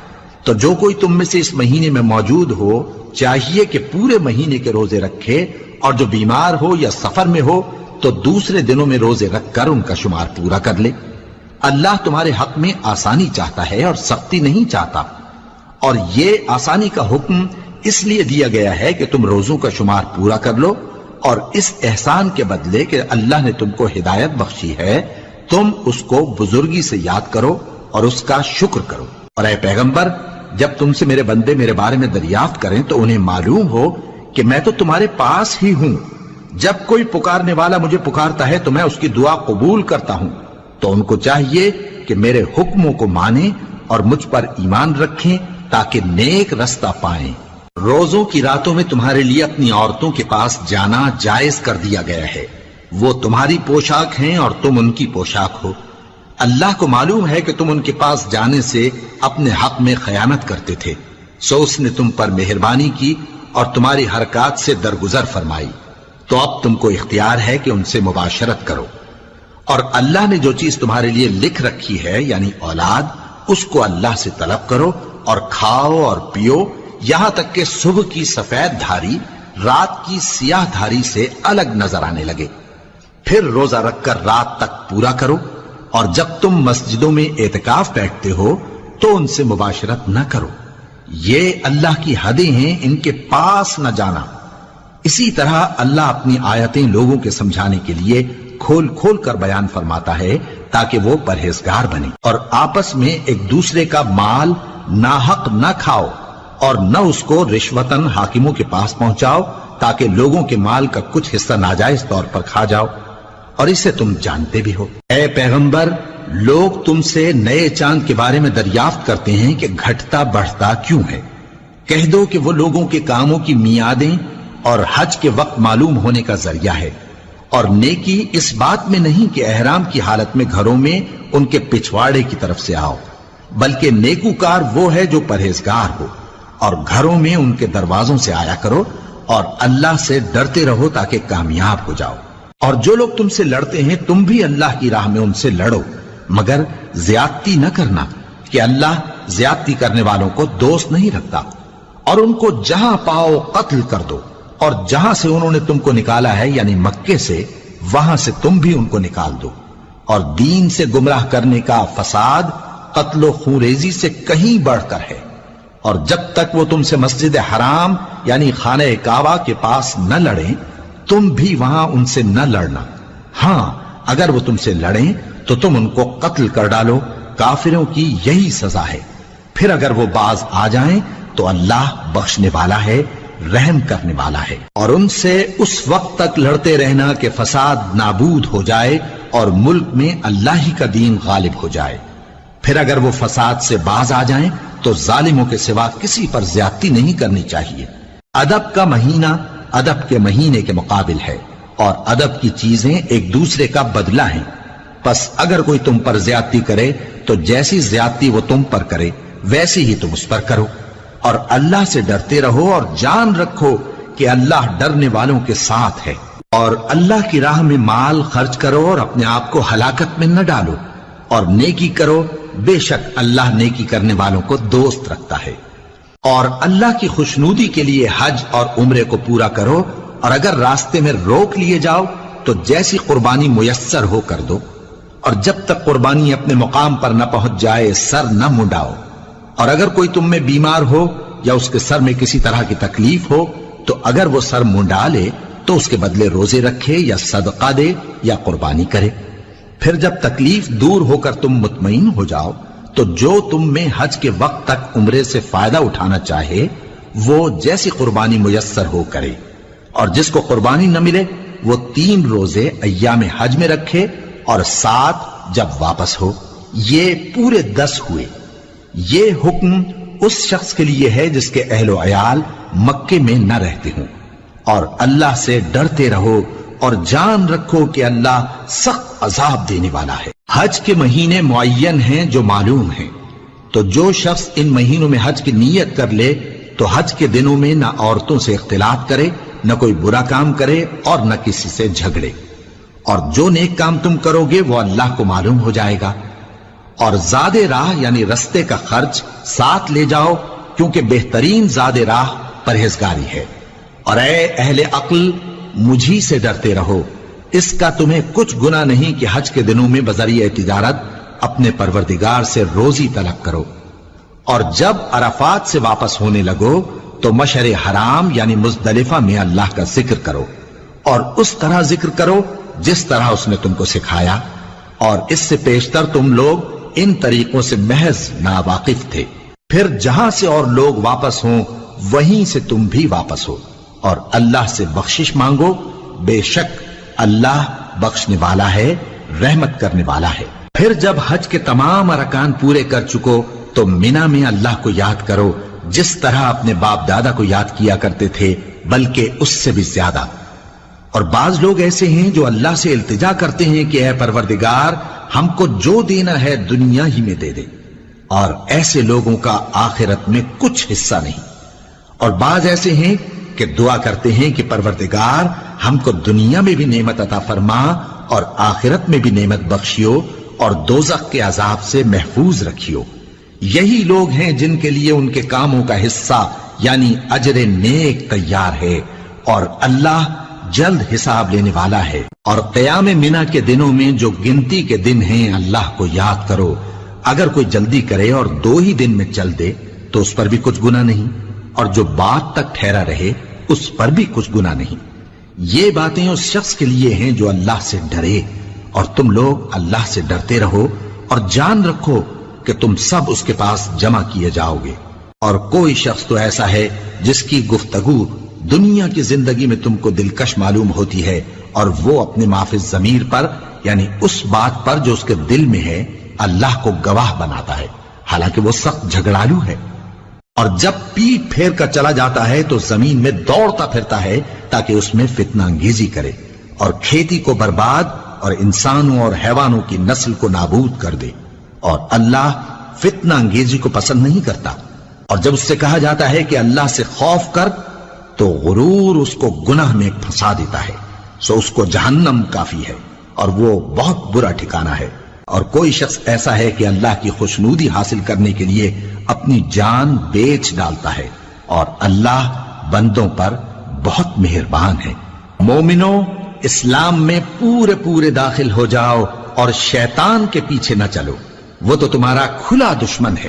تو جو کوئی تم میں سے اس مہینے میں موجود ہو چاہیے کہ پورے مہینے کے روزے رکھے، اور جو بیمار ہو یا سفر میں ہو تو دوسرے دنوں میں روزے رکھ کر ان کا شمار پورا کر لے۔ اللہ تمہارے حق میں آسانی چاہتا ہے اور سختی نہیں چاہتا، اور یہ آسانی کا حکم اس لیے دیا گیا ہے کہ تم روزوں کا شمار پورا کر لو، اور اس احسان کے بدلے کہ اللہ نے تم کو ہدایت بخشی ہے تم اس کو بزرگی سے یاد کرو اور اس کا شکر کرو۔ اور اے پیغمبر، جب تم سے میرے بندے میرے بارے میں دریافت کریں تو انہیں معلوم ہو کہ میں تو تمہارے پاس ہی ہوں۔ جب کوئی پکارنے والا مجھے پکارتا ہے تو میں اس کی دعا قبول کرتا ہوں۔ تو ان کو چاہیے کہ میرے حکموں کو مانیں اور مجھ پر ایمان رکھیں تاکہ نیک رستہ پائیں۔ روزوں کی راتوں میں تمہارے لیے اپنی عورتوں کے پاس جانا جائز کر دیا گیا ہے، وہ تمہاری پوشاک ہیں اور تم ان کی پوشاک ہو۔ اللہ کو معلوم ہے کہ تم ان کے پاس جانے سے اپنے حق میں خیانت کرتے تھے، سو اس نے تم پر مہربانی کی اور تمہاری حرکات سے درگزر فرمائی، تو اب تم کو اختیار ہے کہ ان سے مباشرت کرو۔ اور اللہ نے جو چیز تمہارے لیے لکھ رکھی ہے یعنی اولاد، اس کو اللہ سے طلب کرو اور کھاؤ اور پیو یہاں تک کہ صبح کی سفید دھاری رات کی سیاہ دھاری سے الگ نظر آنے لگے، پھر روزہ رکھ کر رات تک پورا کرو۔ اور جب تم مسجدوں میں اعتکاف بیٹھتے ہو تو ان سے مباشرت نہ کرو، یہ اللہ کی حدیں ہیں، ان کے پاس نہ جانا۔ اسی طرح اللہ اپنی آیتیں لوگوں کے سمجھانے کے لیے کھول کھول کر بیان فرماتا ہے تاکہ وہ پرہیزگار بنے۔ اور آپس میں ایک دوسرے کا مال ناحق نہ کھاؤ اور نہ اس کو رشوتاً حاکموں کے پاس پہنچاؤ تاکہ لوگوں کے مال کا کچھ حصہ ناجائز طور پر کھا جاؤ، اور اسے تم جانتے بھی ہو۔ اے پیغمبر، لوگ تم سے نئے چاند کے بارے میں دریافت کرتے ہیں کہ گھٹتا بڑھتا کیوں ہے۔ کہہ دو کہ وہ لوگوں کے کاموں کی میعادیں اور حج کے وقت معلوم ہونے کا ذریعہ ہے، اور نیکی اس بات میں نہیں کہ احرام کی حالت میں گھروں میں ان کے پچھواڑے کی طرف سے آؤ، بلکہ نیکوکار وہ ہے جو پرہیزگار ہو، اور گھروں میں ان کے دروازوں سے آیا کرو اور اللہ سے ڈرتے رہو تاکہ کامیاب ہو جاؤ۔ اور جو لوگ تم سے لڑتے ہیں تم بھی اللہ کی راہ میں ان سے لڑو، مگر زیادتی نہ کرنا، کہ اللہ زیادتی کرنے والوں کو دوست نہیں رکھتا، اور ان کو جہاں پاؤ قتل کر دو، اور جہاں سے انہوں نے تم کو نکالا ہے یعنی مکے سے، وہاں سے تم بھی ان کو نکال دو۔ اور دین سے گمراہ کرنے کا فساد قتل و خونریزی سے کہیں بڑھ کر ہے، اور جب تک وہ تم سے مسجد حرام یعنی خانہ کعبہ کے پاس نہ لڑیں تم بھی وہاں ان سے نہ لڑنا۔ ہاں اگر وہ تم سے لڑیں تو تم ان کو قتل کر ڈالو، کافروں کی یہی سزا ہے۔ پھر اگر وہ باز آ جائیں تو اللہ بخشنے والا ہے، رحم کرنے والا ہے۔ اور ان سے اس وقت تک لڑتے رہنا کہ فساد نابود ہو جائے اور ملک میں اللہ ہی کا دین غالب ہو جائے۔ پھر اگر وہ فساد سے باز آ جائیں تو ظالموں کے سوا کسی پر زیادتی نہیں کرنی چاہیے۔ ادب کا مہینہ ادب کے مہینے کے مقابل ہے، اور ادب کی چیزیں ایک دوسرے کا بدلہ ہیں۔ پس اگر کوئی تم پر زیادتی کرے تو جیسی زیادتی وہ تم پر کرے ویسی ہی تم اس پر کرو، اور اللہ سے ڈرتے رہو اور جان رکھو کہ اللہ ڈرنے والوں کے ساتھ ہے۔ اور اللہ کی راہ میں مال خرچ کرو اور اپنے آپ کو ہلاکت میں نہ ڈالو، اور نیکی کرو، بے شک اللہ نیکی کرنے والوں کو دوست رکھتا ہے۔ اور اللہ کی خوشنودی کے لیے حج اور عمرے کو پورا کرو، اور اگر راستے میں روک لیے جاؤ تو جیسی قربانی میسر ہو کر دو، اور جب تک قربانی اپنے مقام پر نہ پہنچ جائے سر نہ منڈاؤ۔ اور اگر کوئی تم میں بیمار ہو یا اس کے سر میں کسی طرح کی تکلیف ہو تو اگر وہ سر منڈا لے تو اس کے بدلے روزے رکھے یا صدقہ دے یا قربانی کرے۔ پھر جب تکلیف دور ہو کر تم مطمئن ہو جاؤ تو جو تم میں حج کے وقت تک عمرے سے فائدہ اٹھانا چاہے وہ جیسی قربانی میسر ہو کرے، اور جس کو قربانی نہ ملے وہ 3 روزے ایام حج میں رکھے اور 7 جب واپس ہو، یہ پورے 10 ہوئے۔ یہ حکم اس شخص کے لیے ہے جس کے اہل و عیال مکے میں نہ رہتے ہوں۔ اور اللہ سے ڈرتے رہو اور جان رکھو کہ اللہ سخت عذاب دینے والا ہے۔ حج کے مہینے معین ہیں جو معلوم ہیں، تو جو شخص ان مہینوں میں حج کی نیت کر لے تو حج کے دنوں میں نہ عورتوں سے اختلاط کرے، نہ کوئی برا کام کرے اور نہ کسی سے جھگڑے۔ اور جو نیک کام تم کرو گے وہ اللہ کو معلوم ہو جائے گا۔ اور زاد راہ یعنی رستے کا خرچ ساتھ لے جاؤ، کیونکہ بہترین زاد راہ پرہیزگاری ہے۔ اور اے اہل عقل مجھی سے ڈرتے رہو، اس کا تمہیں کچھ گناہ نہیں کہ حج کے دنوں میں بذریعہ تجارت اپنے پروردگار سے روزی طلب کرو۔ اور جب عرفات سے واپس ہونے لگو تو مشعر حرام یعنی مزدلفہ میں اللہ کا ذکر کرو، اور اس طرح ذکر کرو جس طرح اس نے تم کو سکھایا، اور اس سے پیشتر تم لوگ ان طریقوں سے محض ناواقف تھے۔ پھر جہاں سے اور لوگ واپس ہوں وہیں سے تم بھی واپس ہو، اور اللہ سے بخشش مانگو، بے شک اللہ بخشنے والا ہے، رحمت کرنے والا ہے۔ پھر جب حج کے تمام ارکان پورے کر چکو تو مینا میں اللہ کو یاد کرو جس طرح اپنے باپ دادا کو یاد کیا کرتے تھے، بلکہ اس سے بھی زیادہ۔ اور بعض لوگ ایسے ہیں جو اللہ سے التجا کرتے ہیں کہ اے پروردگار ہم کو جو دینا ہے دنیا ہی میں دے دے، اور ایسے لوگوں کا آخرت میں کچھ حصہ نہیں۔ اور بعض ایسے ہیں کہ دعا کرتے ہیں کہ پروردگار ہم کو دنیا میں بھی نعمت عطا فرما اور آخرت میں بھی نعمت بخشیو اور دوزخ کے عذاب سے محفوظ رکھیو۔ یہی لوگ ہیں جن کے لیے ان کے کاموں کا حصہ یعنی اجر نیک تیار ہے، اور اللہ جلد حساب لینے والا ہے۔ اور قیام منا کے دنوں میں جو گنتی کے دن ہیں اللہ کو یاد کرو، اگر کوئی جلدی کرے اور 2 ہی دن میں چل دے تو اس پر بھی کچھ گناہ نہیں، اور جو بات تک ٹھہرا رہے اس پر بھی کچھ گناہ نہیں۔ یہ باتیں اس شخص کے لیے ہیں جو اللہ سے ڈرے، اور تم لوگ اللہ سے ڈرتے رہو اور جان رکھو کہ تم سب اس کے پاس جمع کیے جاؤ گے۔ اور کوئی شخص تو ایسا ہے جس کی گفتگو دنیا کی زندگی میں تم کو دلکش معلوم ہوتی ہے، اور وہ اپنے معافی ضمیر پر یعنی اس بات پر جو اس کے دل میں ہے اللہ کو گواہ بناتا ہے، حالانکہ وہ سخت جھگڑالو ہے۔ اور جب پیٹ پھیر کر چلا جاتا ہے تو زمین میں دوڑتا پھرتا ہے تاکہ اس میں فتنہ انگیزی کرے اور کھیتی کو برباد اور انسانوں اور حیوانوں کی نسل کو نابود کر دے، اور اللہ فتنہ انگیزی کو پسند نہیں کرتا۔ اور جب اس سے کہا جاتا ہے کہ اللہ سے خوف کر تو غرور اس کو گناہ میں پھنسا دیتا ہے، سو اس کو جہنم کافی ہے اور وہ بہت برا ٹھکانہ ہے۔ اور کوئی شخص ایسا ہے کہ اللہ کی خوشنودی حاصل کرنے کے لیے اپنی جان بیچ ڈالتا ہے، اور اللہ بندوں پر بہت مہربان ہے۔ مومنو، اسلام میں پورے پورے داخل ہو جاؤ اور شیطان کے پیچھے نہ چلو، وہ تو تمہارا کھلا دشمن ہے۔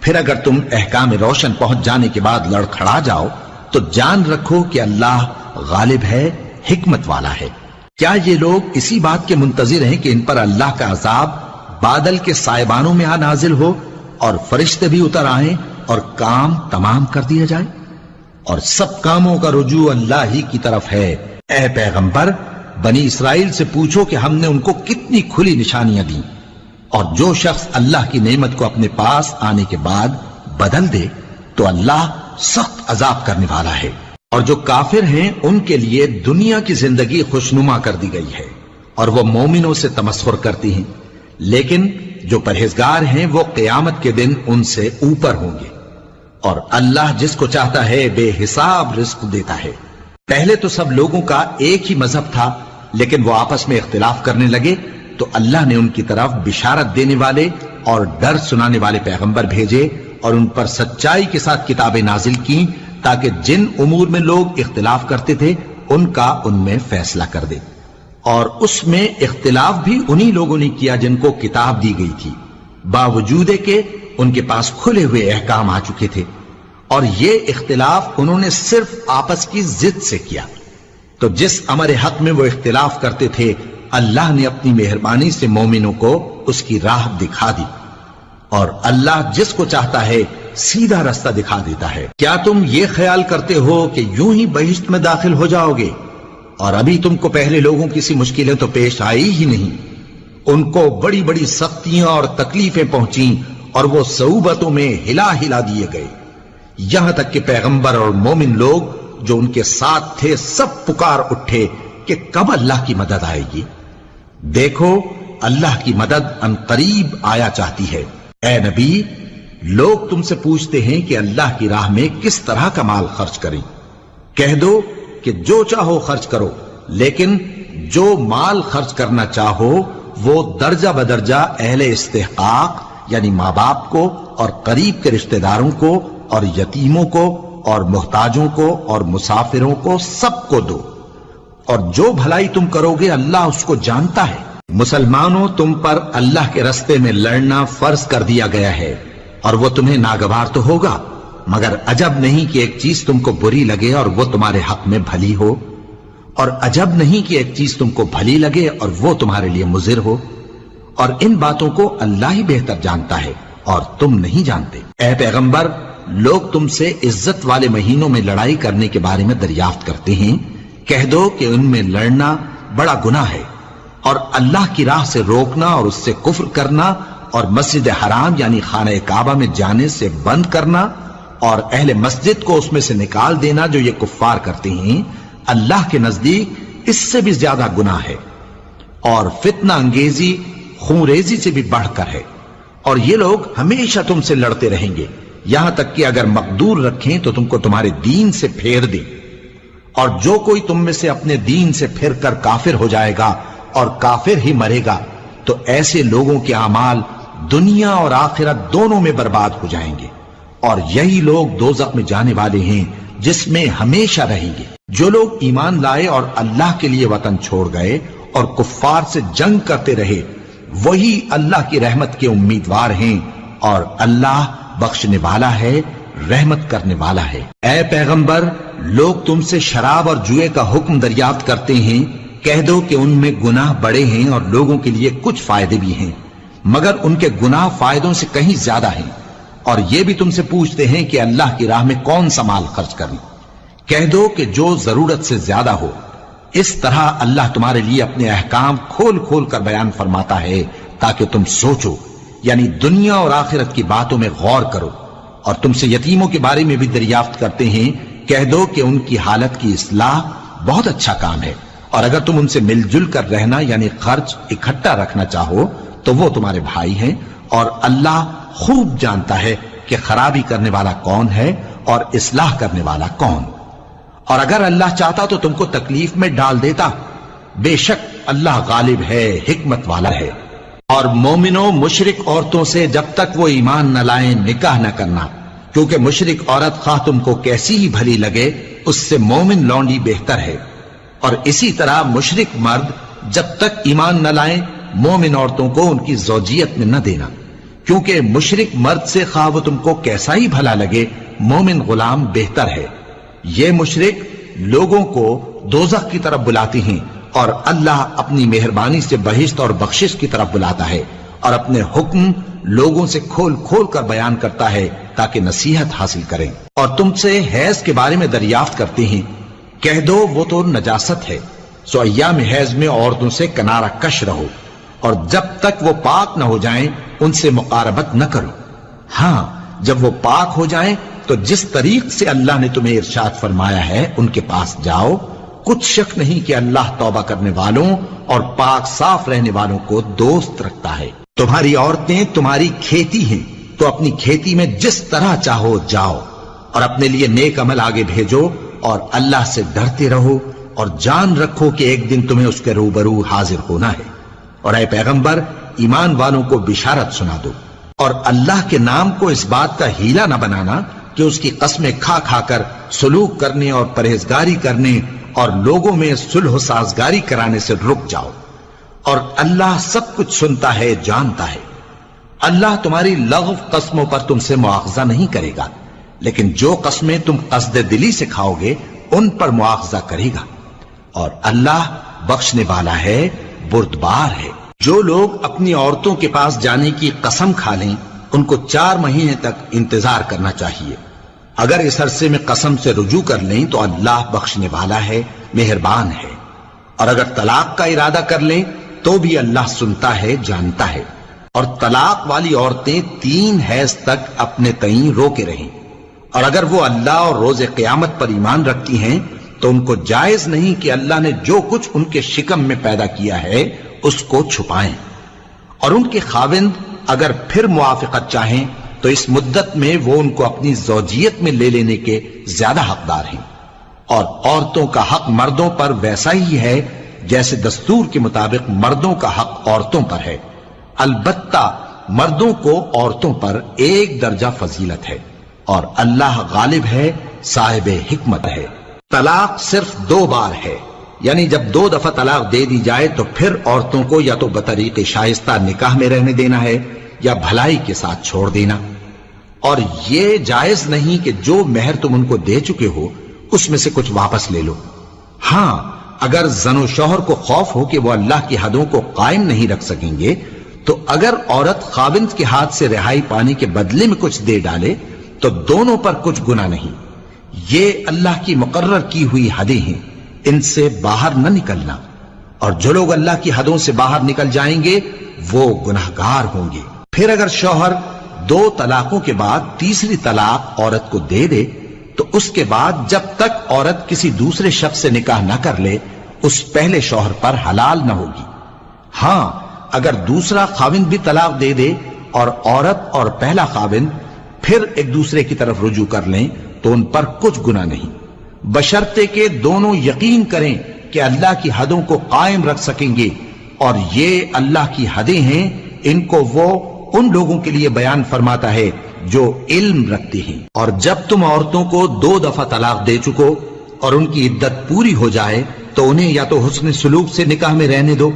پھر اگر تم احکام روشن پہنچ جانے کے بعد لڑکھڑا جاؤ تو جان رکھو کہ اللہ غالب ہے، حکمت والا ہے۔ کیا یہ لوگ اسی بات کے منتظر ہیں کہ ان پر اللہ کا عذاب بادل کے سائبانوں میں نازل ہو اور فرشتے بھی اتر آئیں اور کام تمام کر دیا جائے؟ اور سب کاموں کا رجوع اللہ ہی کی طرف ہے۔ اے پیغمبر، بنی اسرائیل سے پوچھو کہ ہم نے ان کو کتنی کھلی نشانیاں دیں، اور جو شخص اللہ کی نعمت کو اپنے پاس آنے کے بعد بدل دے تو اللہ سخت عذاب کرنے والا ہے۔ اور جو کافر ہیں ان کے لیے دنیا کی زندگی خوشنما کر دی گئی ہے، اور وہ مومنوں سے تمسخر کرتی ہیں، لیکن جو پرہیزگار ہیں وہ قیامت کے دن ان سے اوپر ہوں گے۔ اور اللہ جس کو چاہتا ہے بے حساب رزق دیتا ہے۔ پہلے تو سب لوگوں کا ایک ہی مذہب تھا، لیکن وہ آپس میں اختلاف کرنے لگے تو اللہ نے ان کی طرف بشارت دینے والے اور ڈر سنانے والے پیغمبر بھیجے، اور ان پر سچائی کے ساتھ کتابیں نازل کی تاکہ جن امور میں لوگ اختلاف کرتے تھے ان کا ان میں فیصلہ کر دے۔ اور اس میں اختلاف بھی انہی لوگوں نے کیا جن کو کتاب دی گئی تھی، باوجود کہ ان کے پاس کھلے ہوئے احکام آ چکے تھے، اور یہ اختلاف انہوں نے صرف آپس کی ضد سے کیا۔ تو جس امر حق میں وہ اختلاف کرتے تھے اللہ نے اپنی مہربانی سے مومنوں کو اس کی راہ دکھا دی، اور اللہ جس کو چاہتا ہے سیدھا رستہ دکھا دیتا ہے۔ کیا تم یہ خیال کرتے ہو کہ یوں ہی بہشت میں داخل ہو جاؤ گے، اور ابھی تم کو پہلے لوگوں کی سی مشکلیں تو پیش آئی ہی نہیں؟ ان کو بڑی بڑی سختیاں اور تکلیفیں پہنچیں، اور وہ صعوبتوں میں ہلا ہلا دیے گئے، یہاں تک کہ پیغمبر اور مومن لوگ جو ان کے ساتھ تھے سب پکار اٹھے کہ کب اللہ کی مدد آئے گی۔ دیکھو اللہ کی مدد ان قریب آیا چاہتی ہے۔ اے نبی، لوگ تم سے پوچھتے ہیں کہ اللہ کی راہ میں کس طرح کا مال خرچ کریں۔ کہہ دو کہ جو چاہو خرچ کرو، لیکن جو مال خرچ کرنا چاہو وہ درجہ بدرجہ اہل استحقاق یعنی ماں باپ کو اور قریب کے رشتہ داروں کو اور یتیموں کو اور محتاجوں کو اور مسافروں کو سب کو دو، اور جو بھلائی تم کرو گے اللہ اس کو جانتا ہے۔ مسلمانوں، تم پر اللہ کے رستے میں لڑنا فرض کر دیا گیا ہے، اور وہ تمہیں ناگوار تو ہوگا، مگر عجب نہیں کہ ایک چیز تم کو بری لگے اور وہ تمہارے حق میں بھلی ہو، اور عجب نہیں کہ ایک چیز تم کو بھلی لگے اور وہ تمہارے لیے مضر ہو، اور ان باتوں کو اللہ ہی بہتر جانتا ہے اور تم نہیں جانتے۔ اے پیغمبر، لوگ تم سے عزت والے مہینوں میں لڑائی کرنے کے بارے میں دریافت کرتے ہیں، کہہ دو کہ ان میں لڑنا بڑا گناہ ہے، اور اللہ کی راہ سے روکنا اور اس سے کفر کرنا اور مسجد حرام یعنی خانہ کعبہ میں جانے سے بند کرنا اور اہل مسجد کو اس میں سے نکال دینا جو یہ کفار کرتے ہیں، اللہ کے نزدیک اس سے بھی زیادہ گناہ ہے، اور فتنہ انگیزی خونریزی سے بھی بڑھ کر ہے۔ اور یہ لوگ ہمیشہ تم سے لڑتے رہیں گے، یہاں تک کہ اگر مقدور رکھیں تو تم کو تمہارے دین سے پھیر دیں، اور جو کوئی تم میں سے اپنے دین سے پھر کر کافر ہو جائے گا اور کافر ہی مرے گا تو ایسے لوگوں کے اعمال دنیا اور آخرت دونوں میں برباد ہو جائیں گے، اور یہی لوگ دوزخ میں جانے والے ہیں جس میں ہمیشہ رہیں گے۔ جو لوگ ایمان لائے اور اللہ کے لیے وطن چھوڑ گئے اور کفار سے جنگ کرتے رہے وہی اللہ کی رحمت کے امیدوار ہیں، اور اللہ بخشنے والا ہے، رحمت کرنے والا ہے۔ اے پیغمبر، لوگ تم سے شراب اور جوئے کا حکم دریافت کرتے ہیں، کہہ دو کہ ان میں گناہ بڑے ہیں اور لوگوں کے لیے کچھ فائدے بھی ہیں، مگر ان کے گناہ فائدوں سے کہیں زیادہ ہیں۔ اور یہ بھی تم سے پوچھتے ہیں کہ اللہ کی راہ میں کون سا مال خرچ کریں، کہہ دو کہ جو ضرورت سے زیادہ ہو۔ اس طرح اللہ تمہارے لیے اپنے احکام کھول کھول کر بیان فرماتا ہے تاکہ تم سوچو، یعنی دنیا اور آخرت کی باتوں میں غور کرو۔ اور تم سے یتیموں کے بارے میں بھی دریافت کرتے ہیں، کہہ دو کہ ان کی حالت کی اصلاح بہت اچھا کام ہے، اور اگر تم ان سے مل جل کر رہنا یعنی خرچ اکٹھا رکھنا چاہو تو وہ تمہارے بھائی ہیں، اور اللہ خوب جانتا ہے کہ خرابی کرنے والا کون ہے اور اصلاح کرنے والا کون۔ اور اگر اللہ چاہتا تو تم کو تکلیف میں ڈال دیتا، بے شک اللہ غالب ہے، حکمت والا ہے۔ اور مومنوں مشرک عورتوں سے جب تک وہ ایمان نہ لائیں نکاح نہ کرنا، کیونکہ مشرک عورت خواہ تم کو کیسی ہی بھلی لگے اس سے مومن لونڈی بہتر ہے، اور اسی طرح مشرک مرد جب تک ایمان نہ لائیں مومن عورتوں کو ان کی زوجیت میں نہ دینا، کیونکہ مشرک مرد سے خواہ وہ تم کو کیسا ہی بھلا لگے مومن غلام بہتر ہے۔ یہ مشرک لوگوں کو دوزخ کی طرف بلاتی ہیں، اور اللہ اپنی مہربانی سے بہشت اور بخشش کی طرف بلاتا ہے، اور اپنے حکم لوگوں سے کھول کھول کر بیان کرتا ہے تاکہ نصیحت حاصل کریں۔ اور تم سے حیض کے بارے میں دریافت کرتے ہیں، کہہ دو وہ تو نجاست ہے، سو ایام حیض میں عورتوں سے کنارہ کش رہو، اور جب تک وہ پاک نہ ہو جائیں ان سے مقاربت نہ کرو۔ ہاں جب وہ پاک ہو جائیں تو جس طریق سے اللہ نے تمہیں ارشاد فرمایا ہے ان کے پاس جاؤ، کچھ شک نہیں کہ اللہ توبہ کرنے والوں اور پاک صاف رہنے والوں کو دوست رکھتا ہے۔ تمہاری عورتیں تمہاری کھیتی ہیں، تو اپنی کھیتی میں جس طرح چاہو جاؤ، اور اپنے لیے نیک عمل آگے بھیجو، اور اللہ سے ڈرتے رہو، اور جان رکھو کہ ایک دن تمہیں اس کے روبرو حاضر ہونا ہے۔ اور اے پیغمبر ایمان والوں کو بشارت سنا دو، اور اللہ کے نام کو اس بات کا ہیلا نہ بنانا کہ اس کی قسمیں کھا کھا کر سلوک کرنے اور پرہیزگاری کرنے اور لوگوں میں صلح و سازگاری کرانے سے رک جاؤ، اور اللہ سب کچھ سنتا ہے جانتا ہے۔ اللہ تمہاری لغو قسموں پر تم سے مواخذہ نہیں کرے گا، لیکن جو قسمیں تم قصد دلی سے کھاؤ گے ان پر مواخذہ کرے گا، اور اللہ بخشنے والا ہے بردبار ہے۔ جو لوگ اپنی عورتوں کے پاس جانے کی قسم کھا لیں ان کو 4 مہینے تک انتظار کرنا چاہیے۔ اگر اس عرصے میں قسم سے رجوع کر لیں تو اللہ بخشنے والا ہے، مہربان ہے، اور اگر طلاق کا ارادہ کر لیں تو بھی اللہ سنتا ہے جانتا ہے۔ اور طلاق والی عورتیں 3 حیض تک اپنے تئیں روکے رہیں، اور اگر وہ اللہ اور روز قیامت پر ایمان رکھتی ہیں تو ان کو جائز نہیں کہ اللہ نے جو کچھ ان کے شکم میں پیدا کیا ہے اس کو چھپائیں، اور ان کے خاوند اگر پھر موافقت چاہیں تو اس مدت میں وہ ان کو اپنی زوجیت میں لے لینے کے زیادہ حقدار ہیں۔ اور عورتوں کا حق مردوں پر ویسا ہی ہے جیسے دستور کے مطابق مردوں کا حق عورتوں پر ہے، البتہ مردوں کو عورتوں پر 1 درجہ فضیلت ہے، اور اللہ غالب ہے، صاحب حکمت ہے۔ طلاق صرف 2 بار ہے، یعنی جب 2 دفعہ طلاق دے دی جائے تو پھر عورتوں کو یا تو بطریق شائستہ نکاح میں رہنے دینا ہے یا بھلائی کے ساتھ چھوڑ دینا، اور یہ جائز نہیں کہ جو مہر تم ان کو دے چکے ہو اس میں سے کچھ واپس لے لو۔ ہاں اگر زن و شوہر کو خوف ہو کہ وہ اللہ کی حدوں کو قائم نہیں رکھ سکیں گے تو اگر عورت خاوند کے ہاتھ سے رہائی پانے کے بدلے میں کچھ دے ڈالے تو دونوں پر کچھ گناہ نہیں۔ یہ اللہ کی مقرر کی ہوئی حدیں ہیں، ان سے باہر نہ نکلنا، اور جو لوگ اللہ کی حدوں سے باہر نکل جائیں گے وہ گناہگار ہوں گے۔ پھر اگر شوہر 2 طلاقوں کے بعد تیسری طلاق عورت کو دے دے تو اس کے بعد جب تک عورت کسی دوسرے شخص سے نکاح نہ کر لے اس پہلے شوہر پر حلال نہ ہوگی۔ ہاں اگر دوسرا خاوند بھی طلاق دے دے اور عورت اور پہلا خاوند پھر ایک دوسرے کی طرف رجوع کر لیں تو ان پر کچھ گناہ نہیں، بشرطے کہ دونوں یقین کریں کہ اللہ کی حدوں کو قائم رکھ سکیں گے، اور یہ اللہ کی حدیں ہیں، ان کو وہ ان لوگوں کے لیے بیان فرماتا ہے جو علم رکھتے ہیں۔ اور جب تم عورتوں کو 2 دفعہ طلاق دے چکو اور ان کی عدت پوری ہو جائے تو انہیں یا تو حسن سلوک سے نکاح میں رہنے دو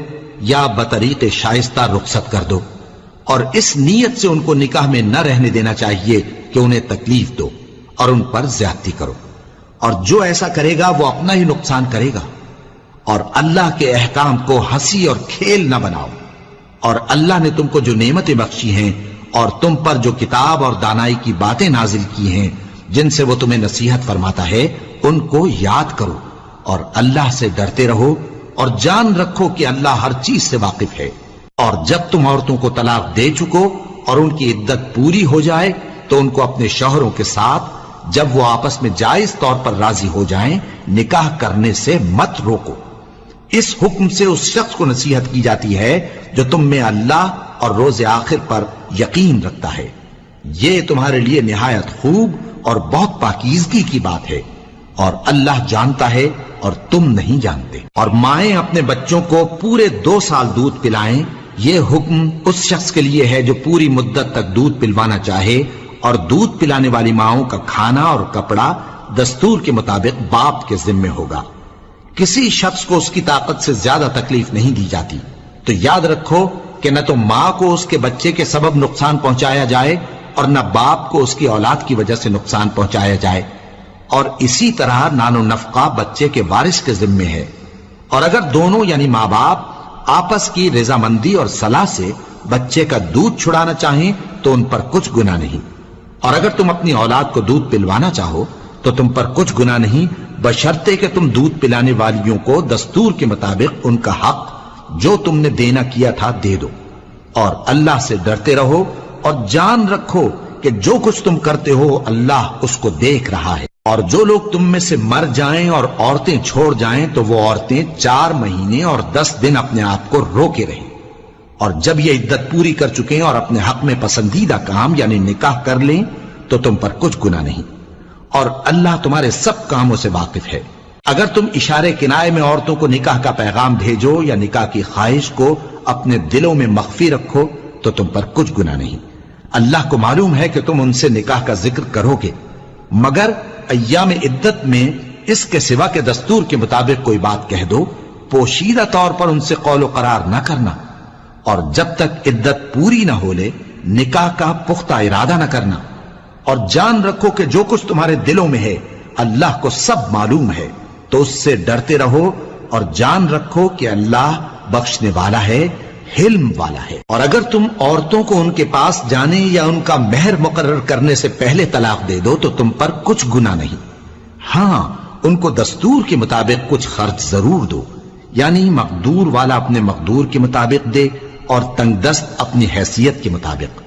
یا بطریق شائستہ رخصت کر دو، اور اس نیت سے ان کو نکاح میں نہ رہنے دینا چاہیے کہ انہیں تکلیف دو اور ان پر زیادتی کرو، اور جو ایسا کرے گا وہ اپنا ہی نقصان کرے گا۔ اور اللہ کے احکام کو ہنسی اور کھیل نہ بناؤ، اور اللہ نے تم کو جو نعمتیں بخشی ہیں اور تم پر جو کتاب اور دانائی کی باتیں نازل کی ہیں جن سے وہ تمہیں نصیحت فرماتا ہے ان کو یاد کرو، اور اللہ سے ڈرتے رہو، اور جان رکھو کہ اللہ ہر چیز سے واقف ہے۔ اور جب تم عورتوں کو طلاق دے چکو اور ان کی عدت پوری ہو جائے تو ان کو اپنے شوہروں کے ساتھ جب وہ آپس میں جائز طور پر راضی ہو جائیں نکاح کرنے سے مت روکو۔ اس حکم سے اس شخص کو نصیحت کی جاتی ہے جو تم میں اللہ اور روز آخر پر یقین رکھتا ہے، یہ تمہارے لیے نہایت خوب اور بہت پاکیزگی کی بات ہے، اور اللہ جانتا ہے اور تم نہیں جانتے۔ اور مائیں اپنے بچوں کو پورے 2 سال دودھ پلائیں یہ حکم اس شخص کے لیے ہے جو پوری مدت تک دودھ پلوانا چاہے، اور دودھ پلانے والی ماؤں کا کھانا اور کپڑا دستور کے مطابق باپ کے ذمے ہوگا۔ کسی شخص کو اس کی طاقت سے زیادہ تکلیف نہیں دی جاتی، تو یاد رکھو کہ نہ تو ماں کو اس کے بچے کے سبب نقصان پہنچایا جائے اور نہ باپ کو اس کی اولاد کی وجہ سے نقصان پہنچایا جائے، اور اسی طرح نان و نفقہ بچے کے وارث کے ذمے ہے۔ اور اگر دونوں یعنی ماں باپ آپس کی رضامندی اور صلاح سے بچے کا دودھ چھڑانا چاہیں تو ان پر کچھ گناہ نہیں، اور اگر تم اپنی اولاد کو دودھ پلوانا چاہو تو تم پر کچھ گناہ نہیں، بشرطے کہ تم دودھ پلانے والیوں کو دستور کے مطابق ان کا حق جو تم نے دینا کیا تھا دے دو، اور اللہ سے ڈرتے رہو اور جان رکھو کہ جو کچھ تم کرتے ہو اللہ اس کو دیکھ رہا ہے۔ اور جو لوگ تم میں سے مر جائیں اور عورتیں چھوڑ جائیں تو وہ عورتیں 4 مہینے اور 10 دن اپنے آپ کو روکے رہیں، اور جب یہ عدت پوری کر چکیں اور اپنے حق میں پسندیدہ کام یعنی نکاح کر لیں تو تم پر کچھ گناہ نہیں، اور اللہ تمہارے سب کاموں سے واقف ہے۔ اگر تم اشارے کنائے میں عورتوں کو نکاح کا پیغام بھیجو یا نکاح کی خواہش کو اپنے دلوں میں مخفی رکھو تو تم پر کچھ گناہ نہیں۔ اللہ کو معلوم ہے کہ تم ان سے نکاح کا ذکر کرو گے، مگر ایام عدت میں اس کے سوا کے دستور کے مطابق کوئی بات کہہ دو، پوشیدہ طور پر ان سے قول و قرار نہ کرنا، اور جب تک عدت پوری نہ ہو لے نکاح کا پختہ ارادہ نہ کرنا، اور جان رکھو کہ جو کچھ تمہارے دلوں میں ہے اللہ کو سب معلوم ہے، تو اس سے ڈرتے رہو اور جان رکھو کہ اللہ بخشنے والا ہے، حلم والا ہے۔ اور اگر تم عورتوں کو ان کے پاس جانے یا ان کا مہر مقرر کرنے سے پہلے طلاق دے دو تو تم پر کچھ گناہ نہیں، ہاں ان کو دستور کے مطابق کچھ خرچ ضرور دو، یعنی مقدور والا اپنے مقدور کے مطابق دے اور تنگ دست اپنی حیثیت کے مطابق۔